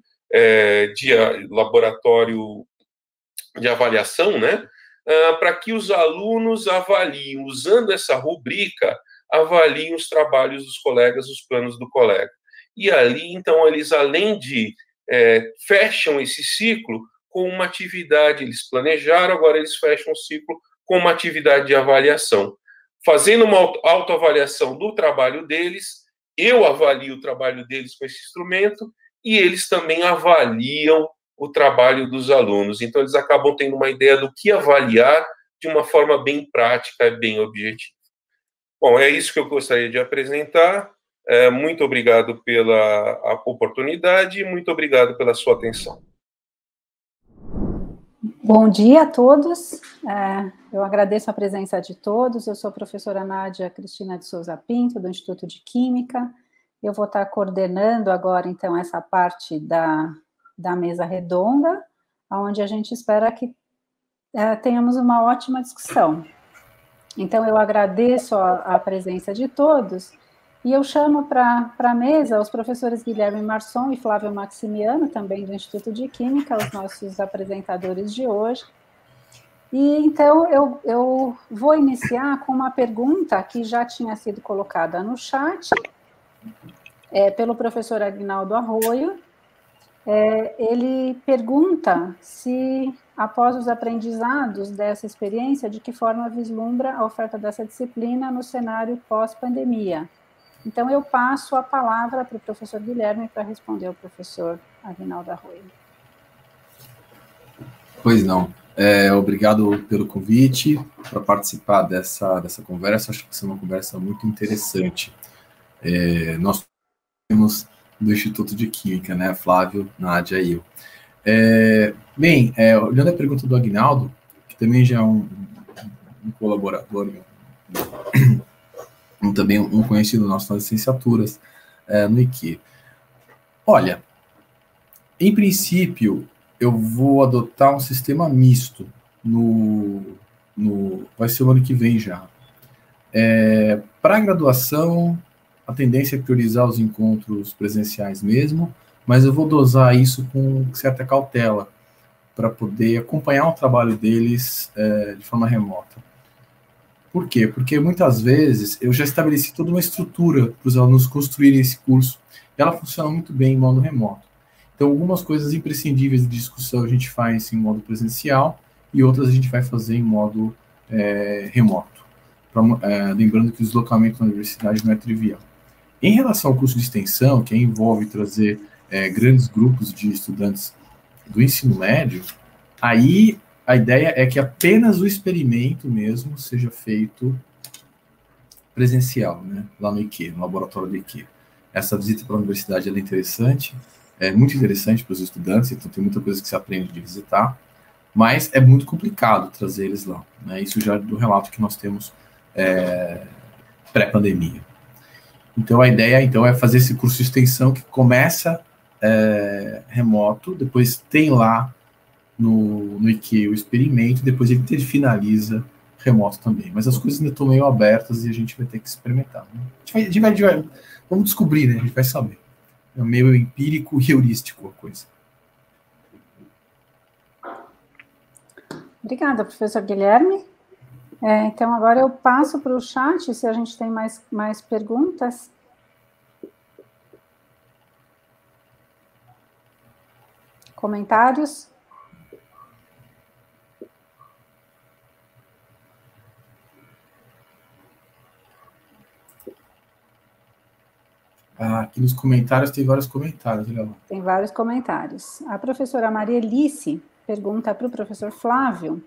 de avaliação, né, para que os alunos avaliem, usando essa rubrica, avaliem os trabalhos dos colegas, os planos do colega. E ali, então, eles, além de fecham esse ciclo com uma atividade, eles planejaram, agora eles fecham o ciclo com uma atividade de avaliação. Fazendo uma autoavaliação do trabalho deles, eu avalio o trabalho deles com esse instrumento e eles também avaliam o trabalho dos alunos. Então, eles acabam tendo uma ideia do que avaliar de uma forma bem prática e bem objetiva. Bom, é isso que eu gostaria de apresentar. Muito obrigado pela oportunidade e muito obrigado pela sua atenção. Bom dia a todos. Eu agradeço a presença de todos. Eu sou a professora Nádia Cristina de Souza Pinto, do Instituto de Química. Eu vou estar coordenando agora, então, essa parte da mesa redonda, onde a gente espera que tenhamos uma ótima discussão. Então, eu agradeço a presença de todos e eu chamo para a mesa os professores Guilherme Marçom e Flávio Maximiano, também do Instituto de Química, os nossos apresentadores de hoje. E então, eu vou iniciar com uma pergunta que já tinha sido colocada no chat, pelo professor Aguinaldo Arroio. Ele pergunta se, após os aprendizados dessa experiência, de que forma vislumbra a oferta dessa disciplina no cenário pós-pandemia. Então, eu passo a palavra para o professor Guilherme para responder ao professor Aguinaldo Arroio. Pois não. Obrigado pelo convite para participar dessa conversa. Acho que vai ser uma conversa muito interessante. Nós temos do Instituto de Química, né? Flávio, Nádia e eu. Bem, olhando a pergunta do Aguinaldo, que também já é um colaborador, também um conhecido nosso nas licenciaturas no IQ. Olha, em princípio, eu vou adotar um sistema misto vai ser o ano que vem já. Para a graduação, a tendência é priorizar os encontros presenciais mesmo, mas eu vou dosar isso com certa cautela, para poder acompanhar o trabalho deles de forma remota. Por quê? Porque muitas vezes eu já estabeleci toda uma estrutura para os alunos construírem esse curso, e ela funciona muito bem em modo remoto. Então, algumas coisas imprescindíveis de discussão a gente faz em modo presencial, e outras a gente vai fazer em modo remoto. Lembrando que o deslocamento na universidade não é trivial. Em relação ao curso de extensão, que envolve trazer grandes grupos de estudantes do ensino médio, aí a ideia é que apenas o experimento mesmo seja feito presencial, né, lá no IQ, no laboratório do IQ. Essa visita para a universidade é interessante, é muito interessante para os estudantes, então tem muita coisa que se aprende de visitar, mas é muito complicado trazer eles lá, né, isso já do relato que nós temos pré-pandemia. Então, a ideia é fazer esse curso de extensão que começa remoto, depois tem lá no IQ o experimento, depois ele finaliza remoto também. Mas as coisas ainda estão meio abertas e a gente vai ter que experimentar. Né? Vamos descobrir, né? A gente vai saber. É meio empírico e heurístico a coisa. Obrigada, professor Guilherme. Então, agora eu passo para o chat, se a gente tem mais perguntas. Comentários? Aqui nos comentários tem vários comentários, olha lá. Tem vários comentários. A professora Maria Alice pergunta para o professor Flávio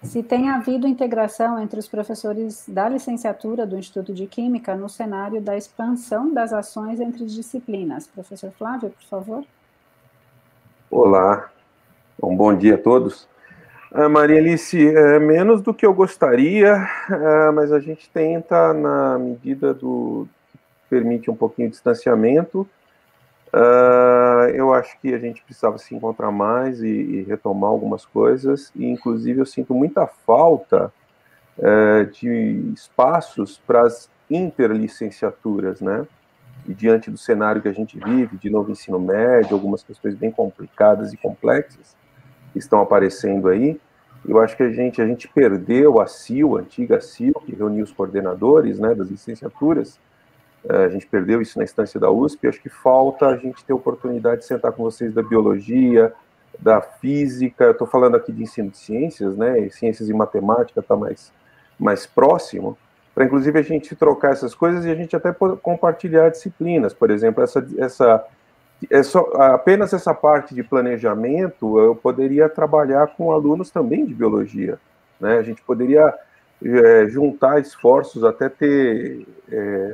se tem havido integração entre os professores da licenciatura do Instituto de Química no cenário da expansão das ações entre disciplinas. Professor Flávio, por favor. Olá, bom dia a todos. Maria Alice, menos do que eu gostaria, mas a gente tenta, na medida do que permite um pouquinho de distanciamento. Eu acho que a gente precisava se encontrar mais e retomar algumas coisas, e inclusive eu sinto muita falta de espaços para as interlicenciaturas, né? E diante do cenário que a gente vive, de novo ensino médio, algumas questões bem complicadas e complexas que estão aparecendo aí, eu acho que a gente perdeu a CIL, a antiga CIL, que reunia os coordenadores, né, das licenciaturas. A gente perdeu isso na instância da USP, acho que falta a gente ter oportunidade de sentar com vocês da biologia, da física, eu estou falando aqui de ensino de ciências, né, e ciências e matemática está mais próximo, para inclusive a gente trocar essas coisas e a gente até compartilhar disciplinas, por exemplo, apenas essa parte de planejamento, eu poderia trabalhar com alunos também de biologia, né, a gente poderia juntar esforços, até ter,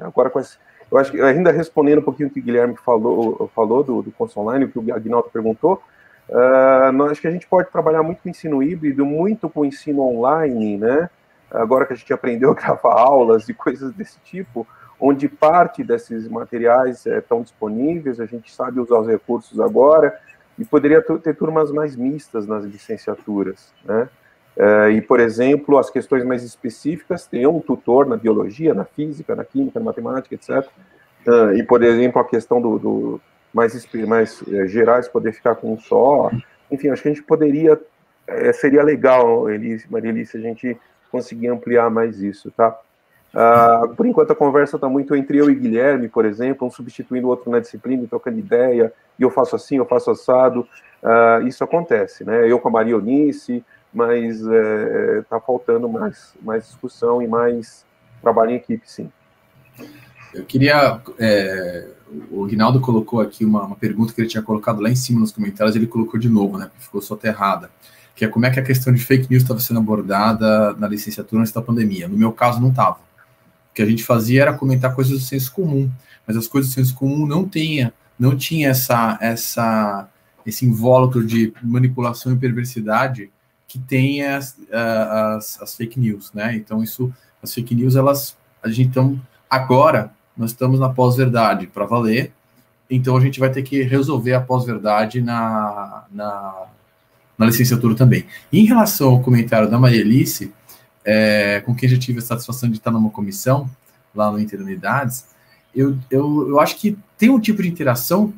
agora com esse, eu acho que, ainda respondendo um pouquinho o que o Guilherme falou do curso online, o que o Aguinaldo perguntou, acho que a gente pode trabalhar muito com o ensino híbrido, muito com o ensino online, né? Agora que a gente aprendeu a gravar aulas e coisas desse tipo, onde parte desses materiais estão disponíveis, a gente sabe usar os recursos agora, e poderia ter turmas mais mistas nas licenciaturas, né? E, por exemplo, as questões mais específicas, tem um tutor na biologia, na física, na química, na matemática, etc. E, por exemplo, a questão do mais gerais poder ficar com um só. Enfim, acho que a gente poderia, seria legal, Maria Elise, se a gente conseguir ampliar mais isso, tá? Por enquanto a conversa está muito entre eu e Guilherme, por exemplo, um substituindo o outro na disciplina, trocando ideia, e eu faço assim, eu faço assado. Isso acontece, né? Eu com a Maria Eunice, mas está faltando mais discussão e mais trabalho em equipe, sim. Eu queria... o Rinaldo colocou aqui uma pergunta que ele tinha colocado lá em cima nos comentários, ele colocou de novo, né? Porque ficou soterrada. Que é como é que a questão de fake news estava sendo abordada na licenciatura antes da pandemia. No meu caso, não estava. O que a gente fazia era comentar coisas do senso comum, mas as coisas do senso comum não tinha esse invólucro de manipulação e perversidade que tem as fake news, né? Então, as fake news, agora, nós estamos na pós-verdade para valer, então a gente vai ter que resolver a pós-verdade na licenciatura também. E em relação ao comentário da Maria Elise, com quem já tive a satisfação de estar numa comissão, lá no Interunidades, eu acho que tem um tipo de interação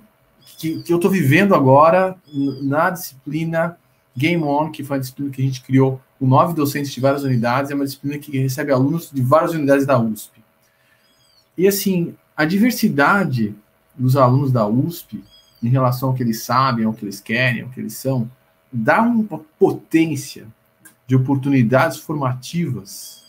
que eu estou vivendo agora na disciplina Game On, que foi uma disciplina que a gente criou com 9 docentes de várias unidades, é uma disciplina que recebe alunos de várias unidades da USP. E, assim, a diversidade dos alunos da USP, em relação ao que eles sabem, ao que eles querem, ao que eles são, dá uma potência de oportunidades formativas.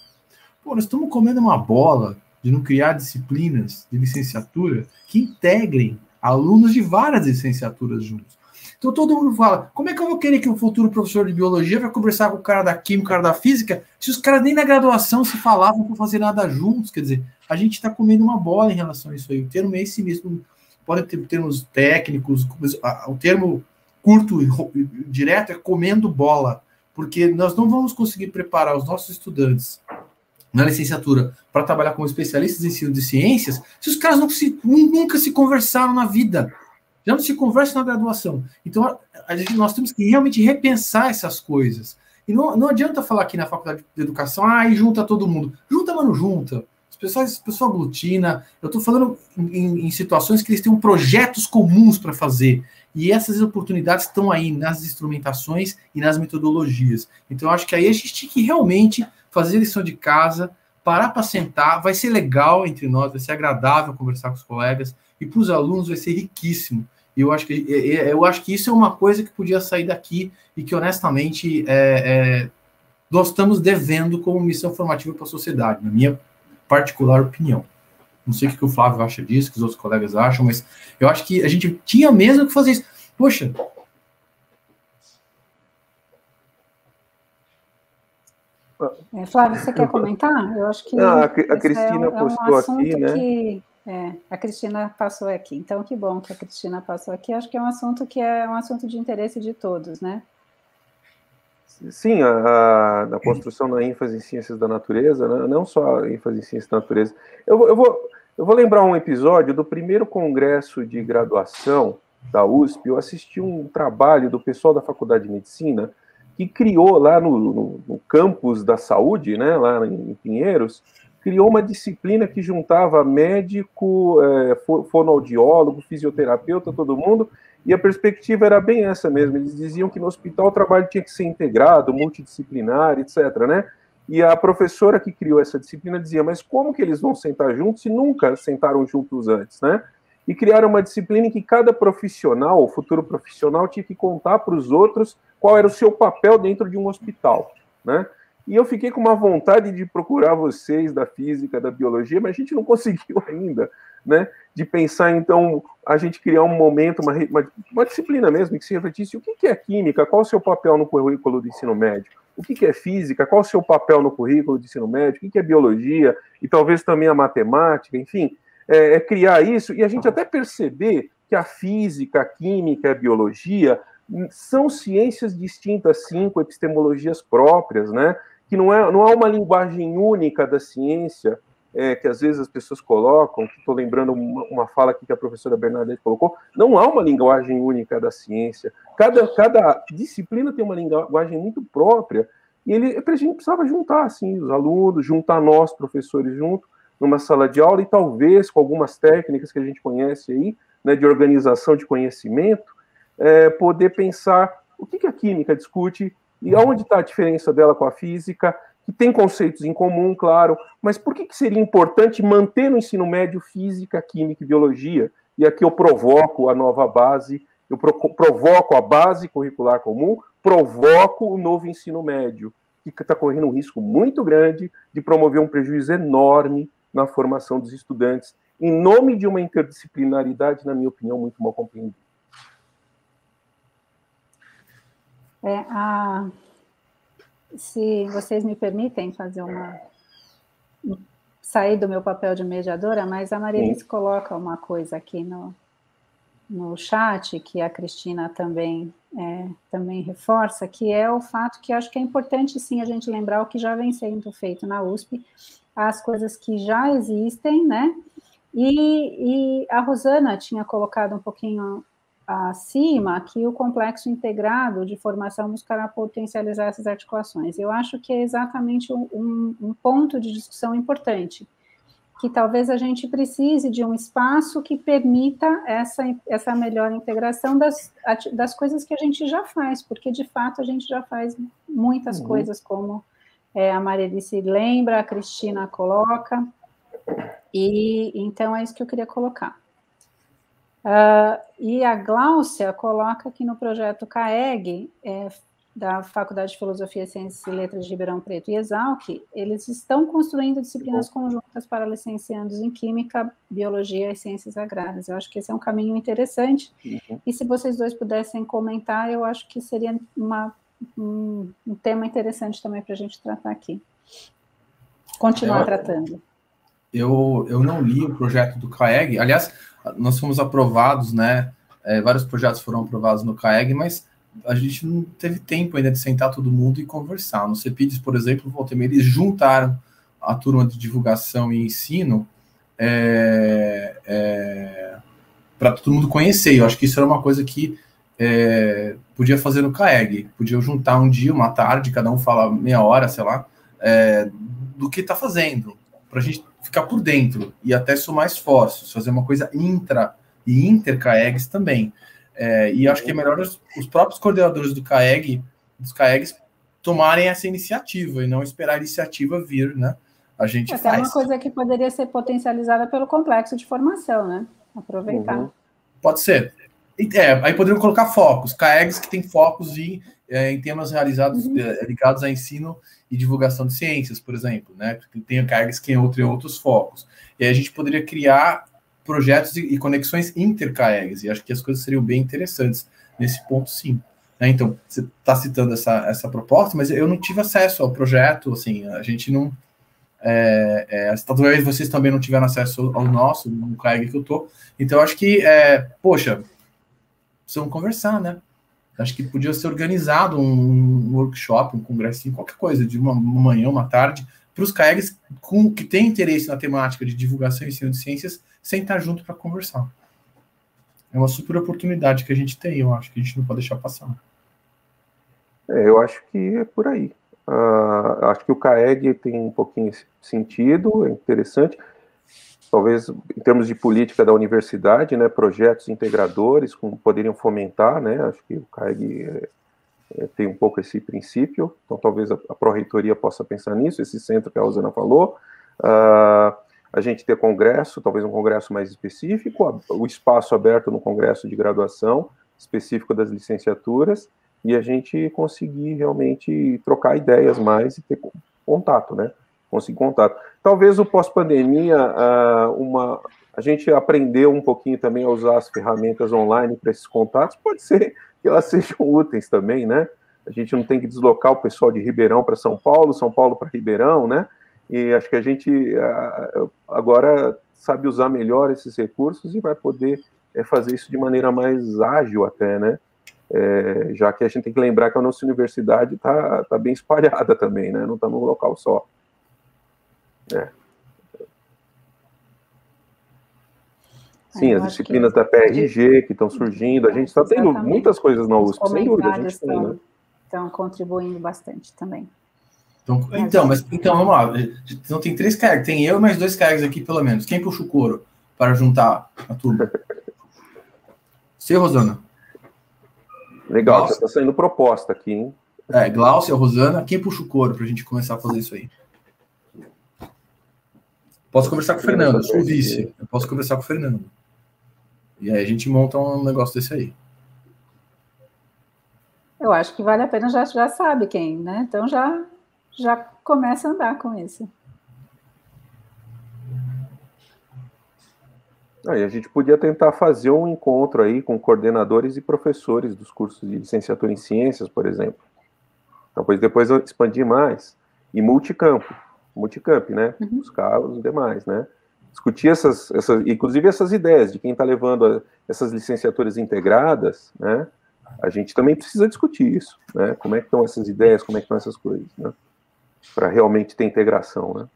Pô, nós estamos comendo uma bola de não criar disciplinas de licenciatura que integrem alunos de várias licenciaturas juntos. Então todo mundo fala, como é que eu vou querer que o futuro professor de biologia vai conversar com o cara da química, o cara da física, se os caras nem na graduação se falavam para fazer nada juntos? Quer dizer, a gente está comendo uma bola em relação a isso aí. O termo é esse mesmo. Pode ter termos técnicos, o termo curto e direto é comendo bola, porque nós não vamos conseguir preparar os nossos estudantes na licenciatura para trabalhar como especialistas em ensino de ciências se os caras nunca se conversaram na vida. Já não se conversa na graduação. Então, nós temos que realmente repensar essas coisas. E não adianta falar aqui na faculdade de educação, e junta todo mundo. Junta, mas não junta. As pessoas aglutina. Eu estou falando em situações que eles têm projetos comuns para fazer. E essas oportunidades estão aí nas instrumentações e nas metodologias. Então, eu acho que aí a gente tem que realmente fazer lição de casa, parar para sentar, vai ser legal entre nós, vai ser agradável conversar com os colegas, e para os alunos vai ser riquíssimo. E eu acho que isso é uma coisa que podia sair daqui e que, honestamente, nós estamos devendo como missão formativa para a sociedade, na minha particular opinião. Não sei o que o Flávio acha disso, o que os outros colegas acham, mas eu acho que a gente tinha mesmo que fazer isso. Poxa... Flávio, você quer comentar? Eu acho que a Cristina postou aqui, né? A Cristina passou aqui. Então, que bom que a Cristina passou aqui. Acho que é um assunto de interesse de todos, né? Sim, a construção da ênfase em ciências da natureza, né? Não só a ênfase em ciências da natureza. Eu vou lembrar um episódio do primeiro congresso de graduação da USP. Eu assisti um trabalho do pessoal da Faculdade de Medicina que criou lá no campus da saúde, né, lá em Pinheiros, criou uma disciplina que juntava médico, fonoaudiólogo, fisioterapeuta, todo mundo, e a perspectiva era bem essa mesmo. Eles diziam que no hospital o trabalho tinha que ser integrado, multidisciplinar, etc., né? E a professora que criou essa disciplina dizia, mas como que eles vão sentar juntos se nunca sentaram juntos antes, né? E criaram uma disciplina em que cada profissional, o futuro profissional, tinha que contar para os outros qual era o seu papel dentro de um hospital, né? E eu fiquei com uma vontade de procurar vocês da física, da biologia, mas a gente não conseguiu ainda. né, de pensar, então, a gente criar um momento, uma disciplina mesmo, que se refletisse o que é química, qual o seu papel no currículo do ensino médio, o que é física, qual o seu papel no currículo do ensino médio, o que é biologia, e talvez também a matemática, enfim, criar isso, e a gente até perceber que a física, a química, a biologia são ciências distintas, sim, com epistemologias próprias, né? Que não há uma linguagem única da ciência, que às vezes as pessoas colocam, que estou lembrando uma fala aqui que a professora Bernadette colocou, não há uma linguagem única da ciência. Cada disciplina tem uma linguagem muito própria, e a gente precisava juntar, assim, os alunos, juntar nós, professores, junto, numa sala de aula, e talvez com algumas técnicas que a gente conhece aí, né, de organização de conhecimento, poder pensar o que a química discute e aonde está a diferença dela com a física, que tem conceitos em comum, claro, mas por que seria importante manter no ensino médio física, química e biologia? E aqui eu provoco a nova base, eu provoco a base curricular comum, provoco o novo ensino médio, que está correndo um risco muito grande de promover um prejuízo enorme na formação dos estudantes, em nome de uma interdisciplinaridade, na minha opinião, muito mal compreendida. Se vocês me permitem fazer sair do meu papel de mediadora, mas a Marielice coloca uma coisa aqui no chat, que a Cristina também reforça, que é o fato que acho que é importante, sim, a gente lembrar o que já vem sendo feito na USP, as coisas que já existem, né? E a Rosana tinha colocado um pouquinho acima que o complexo integrado de formação buscará potencializar essas articulações. Eu acho que é exatamente um ponto de discussão importante, que talvez a gente precise de um espaço que permita essa melhor integração das coisas que a gente já faz, porque, de fato, a gente já faz muitas coisas, como a Marielice lembra, a Cristina coloca, e então é isso que eu queria colocar. E a Gláucia coloca que no projeto CAEG, da Faculdade de Filosofia, Ciências e Letras de Ribeirão Preto e Exalc, eles estão construindo disciplinas conjuntas para licenciandos em Química, Biologia e Ciências Agrárias. Eu acho que esse é um caminho interessante, e se vocês dois pudessem comentar, eu acho que seria um tema interessante também para a gente tratar aqui. Continuar tratando. Eu não li o projeto do CAEG, aliás, nós fomos aprovados, né? Vários projetos foram aprovados no CAEG, mas a gente não teve tempo ainda de sentar todo mundo e conversar. No CEPIDES, por exemplo, eles juntaram a turma de divulgação e ensino para todo mundo conhecer. Eu acho que isso era uma coisa que podia fazer no CAEG. Podia juntar um dia, uma tarde, cada um fala meia hora, sei lá, do que está fazendo, para a gente ficar por dentro e até somar esforços, fazer uma coisa intra e inter-CAEGs também. E acho que é melhor os próprios coordenadores dos CAEGs tomarem essa iniciativa e não esperar a iniciativa vir, né? A gente faz. É uma coisa que poderia ser potencializada pelo complexo de formação, né? Aproveitar. Pode ser. Aí poderiam colocar focos, CAEGs que tem focos em temas realizados ligados a ensino e divulgação de ciências, por exemplo, né? Tem CAEGs que tem outros focos. E aí a gente poderia criar projetos e conexões inter-CAEGs, e acho que as coisas seriam bem interessantes nesse ponto, sim. Então, você está citando essa proposta, mas eu não tive acesso ao projeto, assim, a gente não... talvez vocês também não tiveram acesso ao nosso, no CAEG que eu estou, então acho que, poxa, precisam conversar, né? Acho que podia ser organizado um workshop, um congresso, qualquer coisa, de uma manhã, uma tarde, para os CAEGs que têm interesse na temática de divulgação e ensino de ciências, sentar junto para conversar. É uma super oportunidade que a gente tem, eu acho que a gente não pode deixar passar. Eu acho que é por aí. Acho que o CAEG tem um pouquinho esse sentido, é interessante. Talvez, em termos de política da universidade, né, projetos integradores poderiam fomentar, né, acho que o CAEG tem um pouco esse princípio, então talvez a pró-reitoria possa pensar nisso, esse centro que a Rosana falou, a gente ter congresso, talvez um congresso mais específico, o espaço aberto no congresso de graduação, específico das licenciaturas, e a gente conseguir realmente trocar ideias mais e ter contato, né? Conseguir contato. Talvez o pós-pandemia, a gente aprendeu um pouquinho também a usar as ferramentas online para esses contatos, pode ser que elas sejam úteis também, né? A gente não tem que deslocar o pessoal de Ribeirão para São Paulo para Ribeirão, né? E acho que a gente agora sabe usar melhor esses recursos e vai poder fazer isso de maneira mais ágil até, né? Já que a gente tem que lembrar que a nossa universidade tá bem espalhada também, né? Não está num local só. Sim, as disciplinas da PRG que estão surgindo, a gente está tendo muitas coisas na USP, sem dúvida, a gente tem, né? Estão contribuindo bastante também. Então, vamos lá. Então tem 3 cargos, tem eu e mais 2 cargos aqui, pelo menos. Quem puxa o couro para juntar a turma? Você, Rosana? Legal, Glaucia. Já está saindo proposta aqui, hein? Glaucia, Rosana, quem puxa o couro para a gente começar a fazer isso aí? Posso conversar com o Fernando, eu sou o vice. Eu posso conversar com o Fernando. E aí a gente monta um negócio desse aí. Eu acho que vale a pena, já sabe quem, né? Então já começa a andar com isso. E a gente podia tentar fazer um encontro aí com coordenadores e professores dos cursos de licenciatura em ciências, por exemplo. Depois eu expandir mais. E multicamp, né? Buscar os demais, né? Discutir inclusive essas ideias de quem está levando essas licenciaturas integradas, né? A gente também precisa discutir isso, né? Como é que estão essas ideias, como é que estão essas coisas, né? Para realmente ter integração, né?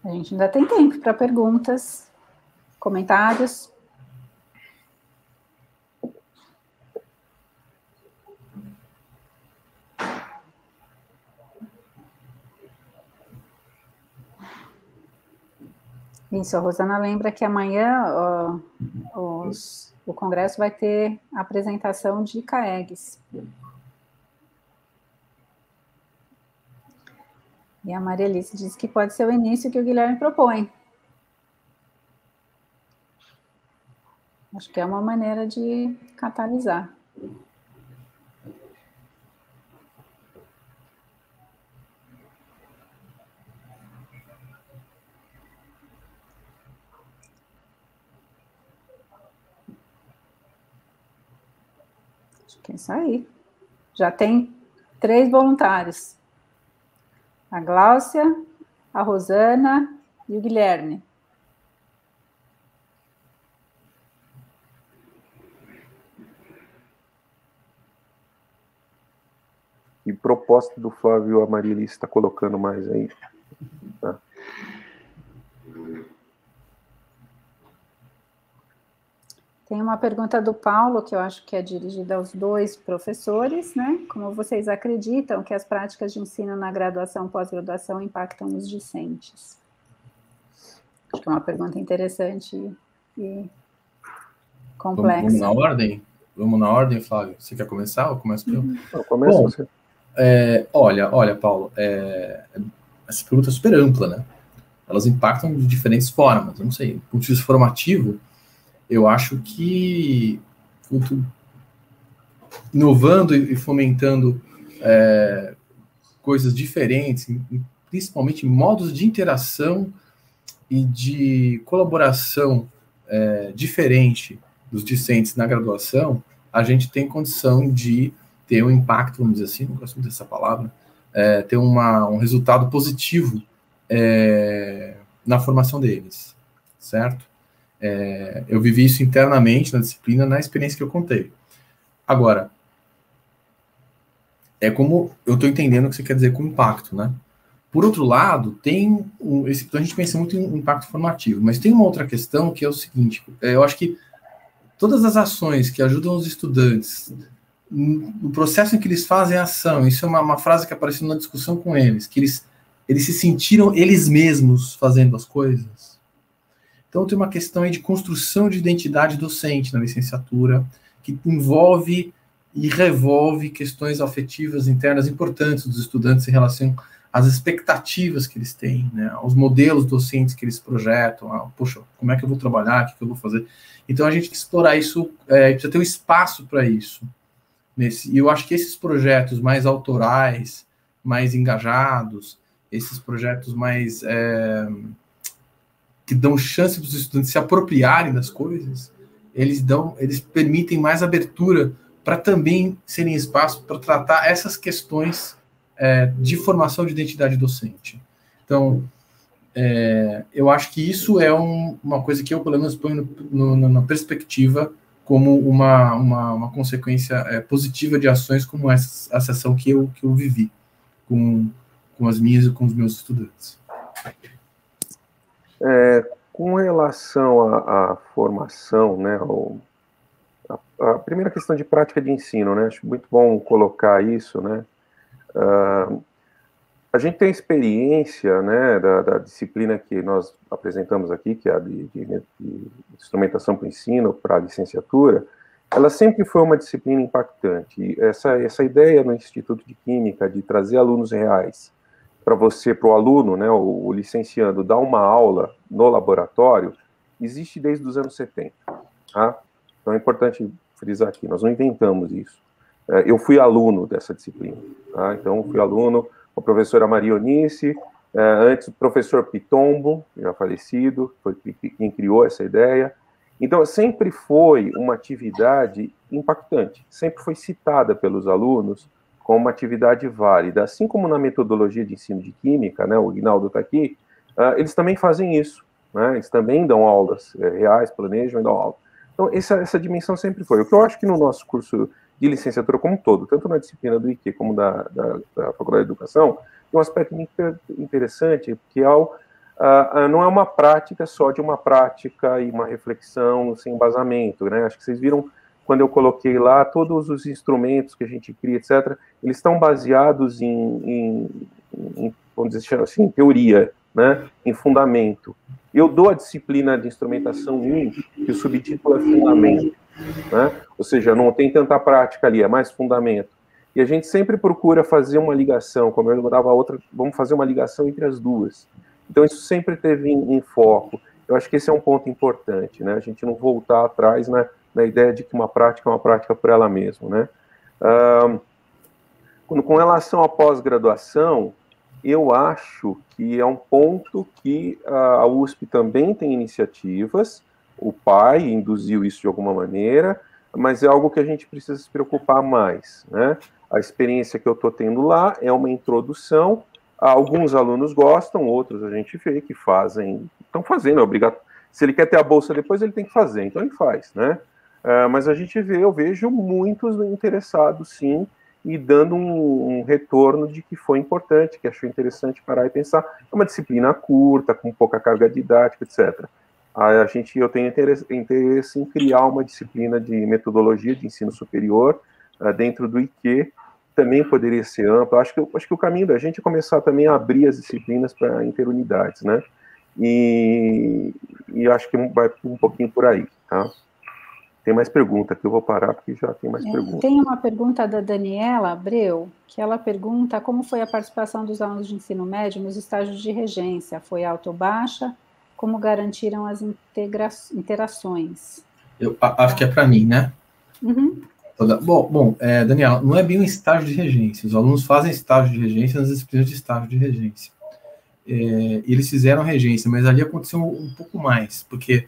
A gente ainda tem tempo para perguntas, comentários. Isso, a Rosana lembra que amanhã o Congresso vai ter a apresentação de CAEGs. E a Maria Alice diz que pode ser o início que o Guilherme propõe. Acho que é uma maneira de catalisar. Acho que é isso aí. Já tem 3 voluntários. A Glaucia, a Rosana e o Guilherme. E proposta do Flávio, a Maria Alice está colocando mais aí. Tá. Tem uma pergunta do Paulo, que eu acho que é dirigida aos 2 professores, né? Como vocês acreditam que as práticas de ensino na graduação e pós-graduação impactam os discentes? Acho que é uma pergunta interessante e complexa. Vamos na ordem? Vamos na ordem, Flávio? Você quer começar ou começo eu? Não, começa você. Olha, Paulo, essa pergunta é super ampla, né? Elas impactam de diferentes formas. Eu não sei, do ponto de vista formativo, eu acho que inovando e fomentando coisas diferentes, principalmente modos de interação e de colaboração diferente dos discentes na graduação, a gente tem condição de ter um impacto, vamos dizer assim, não gosto muito dessa palavra, ter um resultado positivo na formação deles, certo? Eu vivi isso internamente na disciplina, na experiência que eu contei. Agora, é como eu estou entendendo o que você quer dizer com impacto, né? Por outro lado, a gente pensa muito em impacto formativo, mas tem uma outra questão que é o seguinte, eu acho que todas as ações que ajudam os estudantes no processo em que eles fazem a ação, isso é uma frase que apareceu na discussão com eles, que eles se sentiram eles mesmos fazendo as coisas. Então tem uma questão aí de construção de identidade docente na licenciatura, que envolve e revolve questões afetivas internas importantes dos estudantes em relação as expectativas que eles têm, né, os modelos docentes que eles projetam, poxa, como é que eu vou trabalhar, o que eu vou fazer? Então, a gente tem que explorar isso, precisa ter um espaço para isso. E eu acho que esses projetos mais autorais, mais engajados, esses projetos mais que dão chance para os estudantes se apropriarem das coisas, eles permitem mais abertura para também serem espaço para tratar essas questões de formação de identidade docente. Então, eu acho que isso é uma coisa que eu, pelo menos, ponho na perspectiva como uma consequência positiva de ações como essa ação que eu vivi com as minhas e com os meus estudantes. Com relação à formação, né, a primeira questão de prática de ensino, né, acho muito bom colocar isso, né, a gente tem experiência, né, da disciplina que nós apresentamos aqui, que é a de instrumentação para o ensino, para a licenciatura, ela sempre foi uma disciplina impactante. E essa ideia no Instituto de Química de trazer alunos reais para o aluno, né, o licenciando, dar uma aula no laboratório, existe desde os anos 70. Tá? Então é importante frisar aqui, nós não inventamos isso. Eu fui aluno dessa disciplina. Tá? Então, fui aluno com a professora Maria Eunice, antes o professor Pitombo, já falecido, foi quem criou essa ideia. Então, sempre foi uma atividade impactante, sempre foi citada pelos alunos como uma atividade válida. Assim como na metodologia de ensino de química, né, o Guinaldo está aqui, eles também fazem isso, né, eles também dão aulas reais, planejam e dão aula. Então, essa dimensão sempre foi. O que eu acho que no nosso curso de licenciatura como um todo, tanto na disciplina do IQ como da Faculdade de Educação, tem um aspecto muito interessante, que não é uma prática só de uma prática e uma reflexão sem embasamento, né? Acho que vocês viram, quando eu coloquei lá, todos os instrumentos que a gente cria, etc., eles estão baseados em vamos dizer assim, em teoria, né? Em fundamento. Eu dou a disciplina de instrumentação 1, que o subtítulo é fundamento, né? Ou seja, não tem tanta prática ali, é mais fundamento. E a gente sempre procura fazer uma ligação, como eu dava outra, vamos fazer uma ligação entre as duas. Então, isso sempre teve em foco. Eu acho que esse é um ponto importante, né? A gente não voltar atrás na ideia de que uma prática é uma prática por ela mesma, né? Com relação à pós-graduação, eu acho que é um ponto que a USP também tem iniciativas, o PAI induziu isso de alguma maneira, mas é algo que a gente precisa se preocupar mais, né? A experiência que eu estou tendo lá é uma introdução, alguns alunos gostam, outros a gente vê que estão fazendo, é obrigatório. Se ele quer ter a bolsa depois, ele tem que fazer, então ele faz, né? Mas eu vejo muitos interessados, sim, e dando um retorno de que foi importante, que achou interessante parar e pensar. É uma disciplina curta, com pouca carga didática, etc. Eu tenho interesse em criar uma disciplina de metodologia de ensino superior dentro do IQ, também poderia ser amplo. Acho que o caminho da gente é começar também a abrir as disciplinas para interunidades, né? E acho que vai um pouquinho por aí, tá? Tem mais pergunta, que eu vou parar, porque já tem mais perguntas. Tem uma pergunta da Daniela Abreu, que ela pergunta como foi a participação dos alunos de ensino médio nos estágios de regência. Foi alta ou baixa? Como garantiram as interações? Eu acho que é para mim, né? Uhum. Bom, Daniela, não é bem um estágio de regência. Os alunos fazem estágio de regência nas disciplinas de estágio de regência. Eles fizeram regência, mas ali aconteceu um pouco mais, porque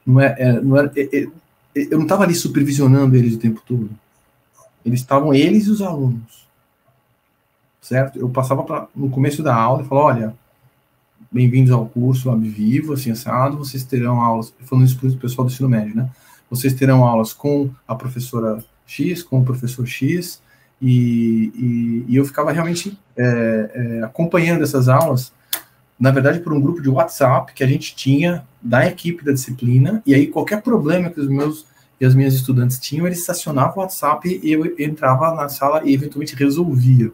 eu não estava ali supervisionando eles o tempo todo. Eles e os alunos. Certo? Eu passava no começo da aula e falava, olha, bem-vindos ao curso Vivo, assim, assado, vocês terão aulas, falando isso para o pessoal do ensino médio, né? Vocês terão aulas com a professora X, com o professor X, e eu ficava realmente acompanhando essas aulas, na verdade, por um grupo de WhatsApp que a gente tinha da equipe da disciplina, e aí qualquer problema que os meus e as minhas estudantes tinham, eles estacionavam o WhatsApp e eu entrava na sala e eventualmente resolvia.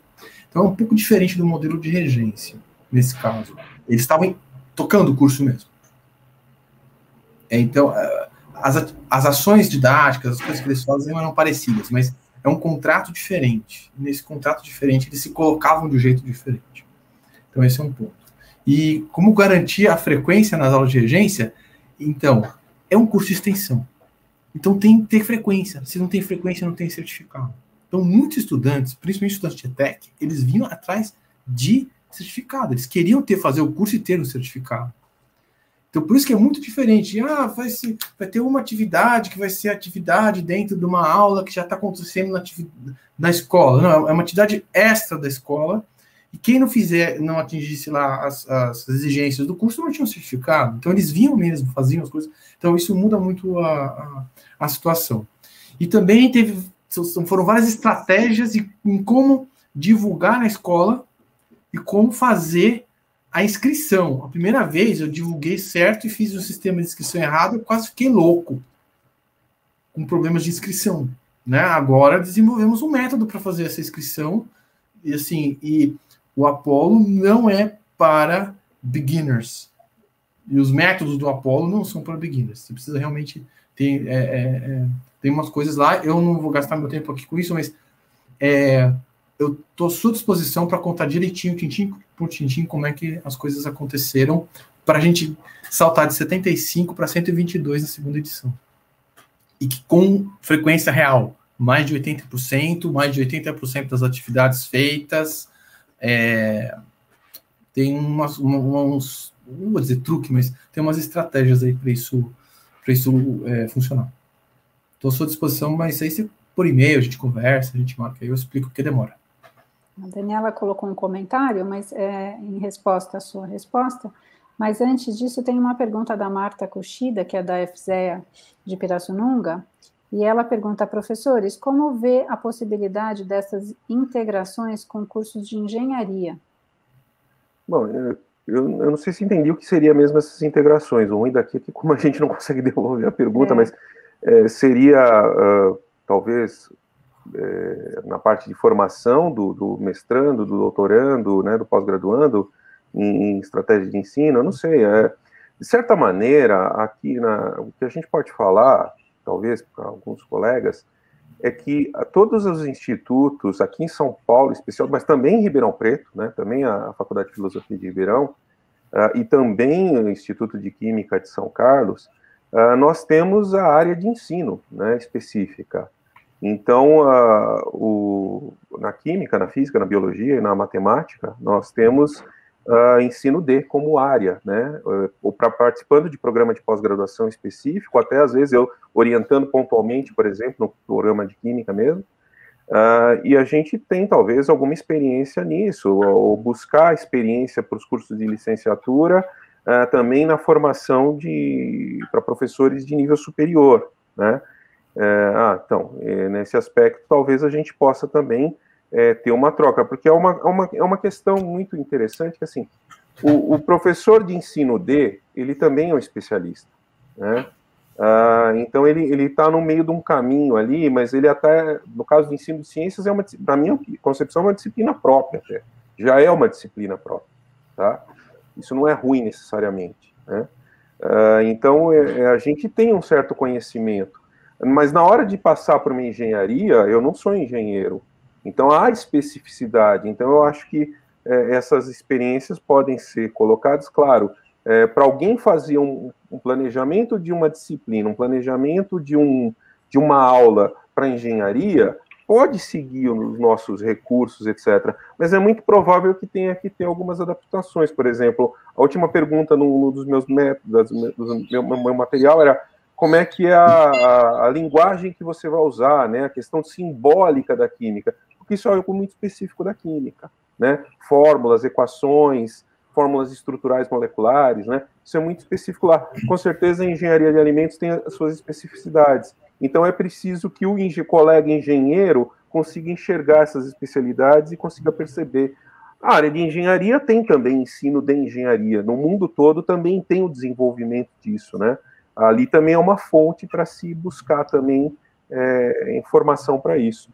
Então é um pouco diferente do modelo de regência, nesse caso. Eles estavam tocando o curso mesmo. Então, as ações didáticas, as coisas que eles fazem eram parecidas, mas é um contrato diferente. Nesse contrato diferente, eles se colocavam de um jeito diferente. Então, esse é um ponto. E como garantir a frequência nas aulas de regência? Então, é um curso de extensão. Então, tem que ter frequência. Se não tem frequência, não tem certificado. Então, muitos estudantes, principalmente estudantes de ETEC, eles vinham atrás de certificado. Eles queriam fazer o curso e ter um certificado. Então, por isso que é muito diferente. Vai ter uma atividade que vai ser atividade dentro de uma aula que já está acontecendo na escola. Não, é uma atividade extra da escola. E quem não atingisse lá as exigências do curso, não tinha um certificado. Então, eles vinham mesmo, faziam as coisas. Então, isso muda muito a situação. E também foram várias estratégias em como divulgar na escola e como fazer a inscrição. A primeira vez eu divulguei certo e fiz um sistema de inscrição errado, eu quase fiquei louco com problemas de inscrição, né? Agora desenvolvemos um método para fazer essa inscrição e o Apollo não é para beginners. E os métodos do Apollo não são para beginners. Você precisa realmente ter tem umas coisas lá. Eu não vou gastar meu tempo aqui com isso, mas eu estou à sua disposição para contar direitinho, tintim por tintim, como é que as coisas aconteceram, para a gente saltar de 75 para 122 na segunda edição. E que com frequência real, mais de 80%, mais de 80% das atividades feitas, tem uns, não vou dizer truque, mas tem umas estratégias aí para isso funcionar. Estou à sua disposição, mas aí por e-mail a gente conversa, a gente marca, aí eu explico o que demora. A Daniela colocou um comentário, mas em resposta à sua resposta, mas antes disso tem uma pergunta da Marta Kushida, que é da FZEA de Pirassununga, e ela pergunta, professores, como vê a possibilidade dessas integrações com cursos de engenharia? Bom, eu não sei se entendi o que seria mesmo essas integrações. O ruim daqui é que, como a gente não consegue devolver a pergunta, mas seria, talvez, na parte de formação do mestrando, do doutorando, né, do pós-graduando, em estratégia de ensino, eu não sei. De certa maneira, aqui, o que a gente pode falar, talvez para alguns colegas, é que todos os institutos, aqui em São Paulo, em especial, mas também em Ribeirão Preto, né, também a Faculdade de Filosofia de Ribeirão, e também o Instituto de Química de São Carlos, nós temos a área de ensino, né, específica. Então, na química, na física, na biologia e na matemática, nós temos ensino D como área, né, participando de programa de pós-graduação específico, até às vezes eu orientando pontualmente, por exemplo, no programa de química mesmo, e a gente tem talvez alguma experiência nisso, ou buscar experiência para os cursos de licenciatura, também na formação para professores de nível superior, né. Então, nesse aspecto, talvez a gente possa também ter uma troca, porque é uma questão muito interessante, que assim, o professor de ensino D, ele também é um especialista, né? Então, ele está no meio de um caminho ali, mas ele até, no caso do ensino de ciências, para minha concepção, é uma disciplina própria, até. Já é uma disciplina própria, tá? Isso não é ruim, necessariamente, né? Então, a gente tem um certo conhecimento, mas na hora de passar por uma engenharia, eu não sou engenheiro, então há especificidade. Então eu acho que essas experiências podem ser colocadas, claro, para alguém fazer um planejamento de uma disciplina, um planejamento de uma aula para engenharia, pode seguir os nossos recursos, etc. Mas é muito provável que tenha que ter algumas adaptações. Por exemplo, a última pergunta no dos meus métodos, do meu material era: como é que é a linguagem que você vai usar, né? A questão simbólica da química, porque isso é algo muito específico da química, né? Fórmulas, equações, fórmulas estruturais moleculares, né? Isso é muito específico lá. Com certeza a engenharia de alimentos tem as suas especificidades. Então é preciso que o colega engenheiro consiga enxergar essas especialidades e consiga perceber. A área de engenharia tem também ensino de engenharia. No mundo todo também tem o desenvolvimento disso, né? Ali também é uma fonte para se buscar também informação para isso.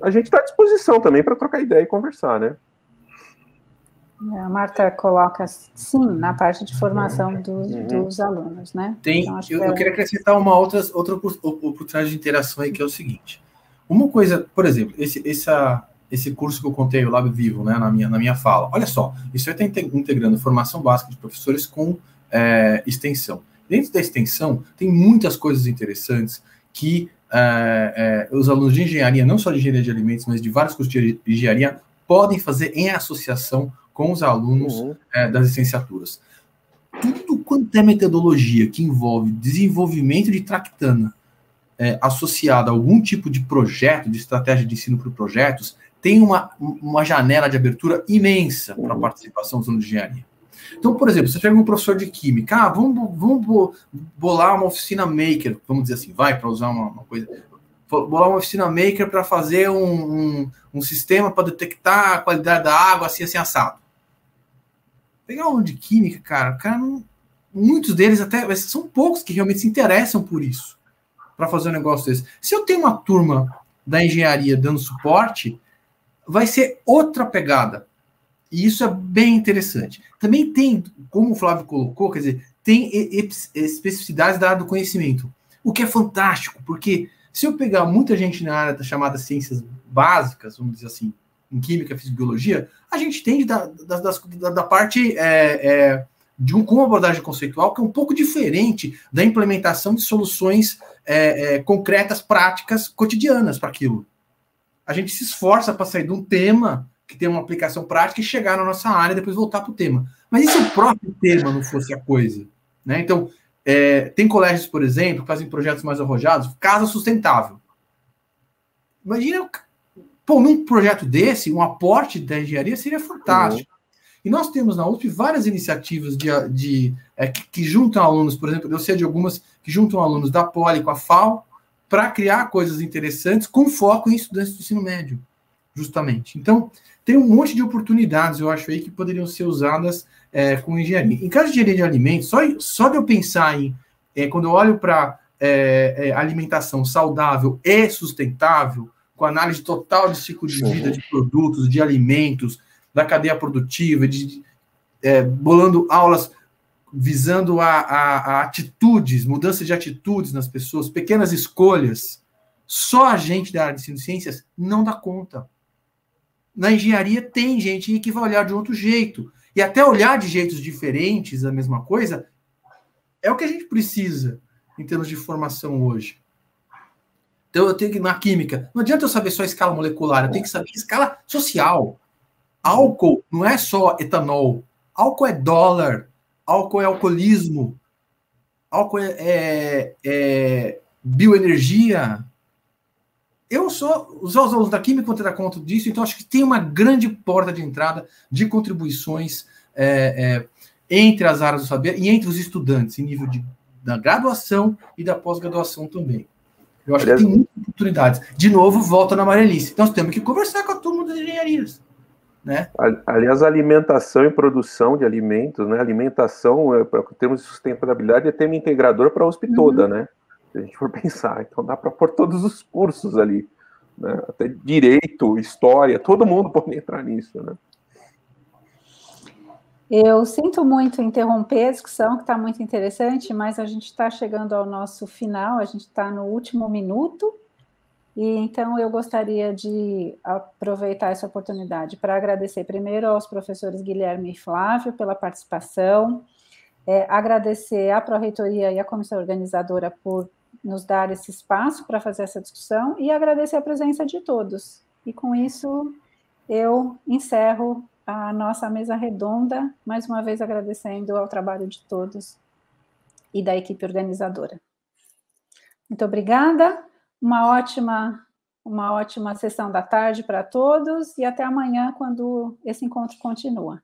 A gente está à disposição também para trocar ideia e conversar, né? A Marta coloca, sim, na parte de formação dos alunos, né? Então, eu queria acrescentar uma outra oportunidade de interação aí, que é o seguinte. Uma coisa, por exemplo, esse curso que eu contei, o Lab Vivo, né, na minha fala. Olha só, isso aí está integrando formação básica de professores com extensão. Dentro da extensão, tem muitas coisas interessantes que os alunos de engenharia, não só de engenharia de alimentos, mas de vários cursos de engenharia, podem fazer em associação com os alunos das licenciaturas. Tudo quanto é metodologia que envolve desenvolvimento de tractana associado a algum tipo de projeto, de estratégia de ensino por projetos, tem uma janela de abertura imensa para a participação dos alunos de engenharia. Então, por exemplo, você pega um professor de química, vamos bolar uma oficina maker, vamos dizer assim, para usar uma coisa, bolar uma oficina maker para fazer um sistema para detectar a qualidade da água, assim, assado. Pegar um aluno de química, cara não, muitos deles até, são poucos que realmente se interessam por isso, para fazer um negócio desse. Se eu tenho uma turma da engenharia dando suporte, vai ser outra pegada. E isso é bem interessante. Também tem, como o Flávio colocou, quer dizer, tem especificidades da área do conhecimento, o que é fantástico, porque se eu pegar muita gente na área das chamadas ciências básicas, vamos dizer assim, em química, física e biologia, a gente tem da parte com uma abordagem conceitual que é um pouco diferente da implementação de soluções concretas, práticas, cotidianas para aquilo. A gente se esforça para sair de um tema que tem uma aplicação prática e chegar na nossa área e depois voltar para o tema. Mas e se o próprio tema não fosse a coisa? Né? Então, tem colégios, por exemplo, que fazem projetos mais arrojados, casa sustentável. Imagina, num projeto desse, um aporte da engenharia seria fantástico. E nós temos na USP várias iniciativas que juntam alunos, por exemplo, eu sei de algumas que juntam alunos da Poli com a FAO para criar coisas interessantes com foco em estudantes do ensino médio, justamente. Então, tem um monte de oportunidades, eu acho, aí, que poderiam ser usadas com engenharia. Em caso de engenharia de alimentos, só de eu pensar quando eu olho para alimentação saudável e sustentável, com análise total de ciclo de vida de produtos, de alimentos, da cadeia produtiva, bolando aulas visando a atitudes, mudança de atitudes nas pessoas, pequenas escolhas, só a gente da área de ciências não dá conta. Na engenharia tem gente que vai olhar de outro jeito. E até olhar de jeitos diferentes, a mesma coisa, é o que a gente precisa em termos de formação hoje. Então, eu tenho que, na química, não adianta eu saber só a escala molecular, eu tenho que saber a escala social. Álcool não é só etanol. Álcool é dólar. Álcool é alcoolismo. Álcool é bioenergia. Os alunos da química vão ter dar conta disso, então acho que tem uma grande porta de entrada de contribuições entre as áreas do saber e entre os estudantes, em nível da graduação e da pós-graduação também. Eu acho que tem muitas oportunidades. De novo, volta na amarelice. Nós temos que conversar com a turma das engenharias. Né? Aliás, alimentação e produção de alimentos, né? Alimentação, para termos de sustentabilidade, é tema integrador para a USP toda, né? Se a gente for pensar. Então dá para pôr todos os cursos ali, né? Até direito, história, todo mundo pode entrar nisso, né? Eu sinto muito interromper a discussão, que está muito interessante, mas a gente está chegando ao nosso final, a gente está no último minuto, e então eu gostaria de aproveitar essa oportunidade para agradecer primeiro aos professores Guilherme e Flávio pela participação, agradecer à Pró-Reitoria e à comissão organizadora por nos dar esse espaço para fazer essa discussão e agradecer a presença de todos. E com isso eu encerro a nossa mesa redonda, mais uma vez agradecendo ao trabalho de todos e da equipe organizadora. Muito obrigada. Uma ótima sessão da tarde para todos e até amanhã, quando esse encontro continua.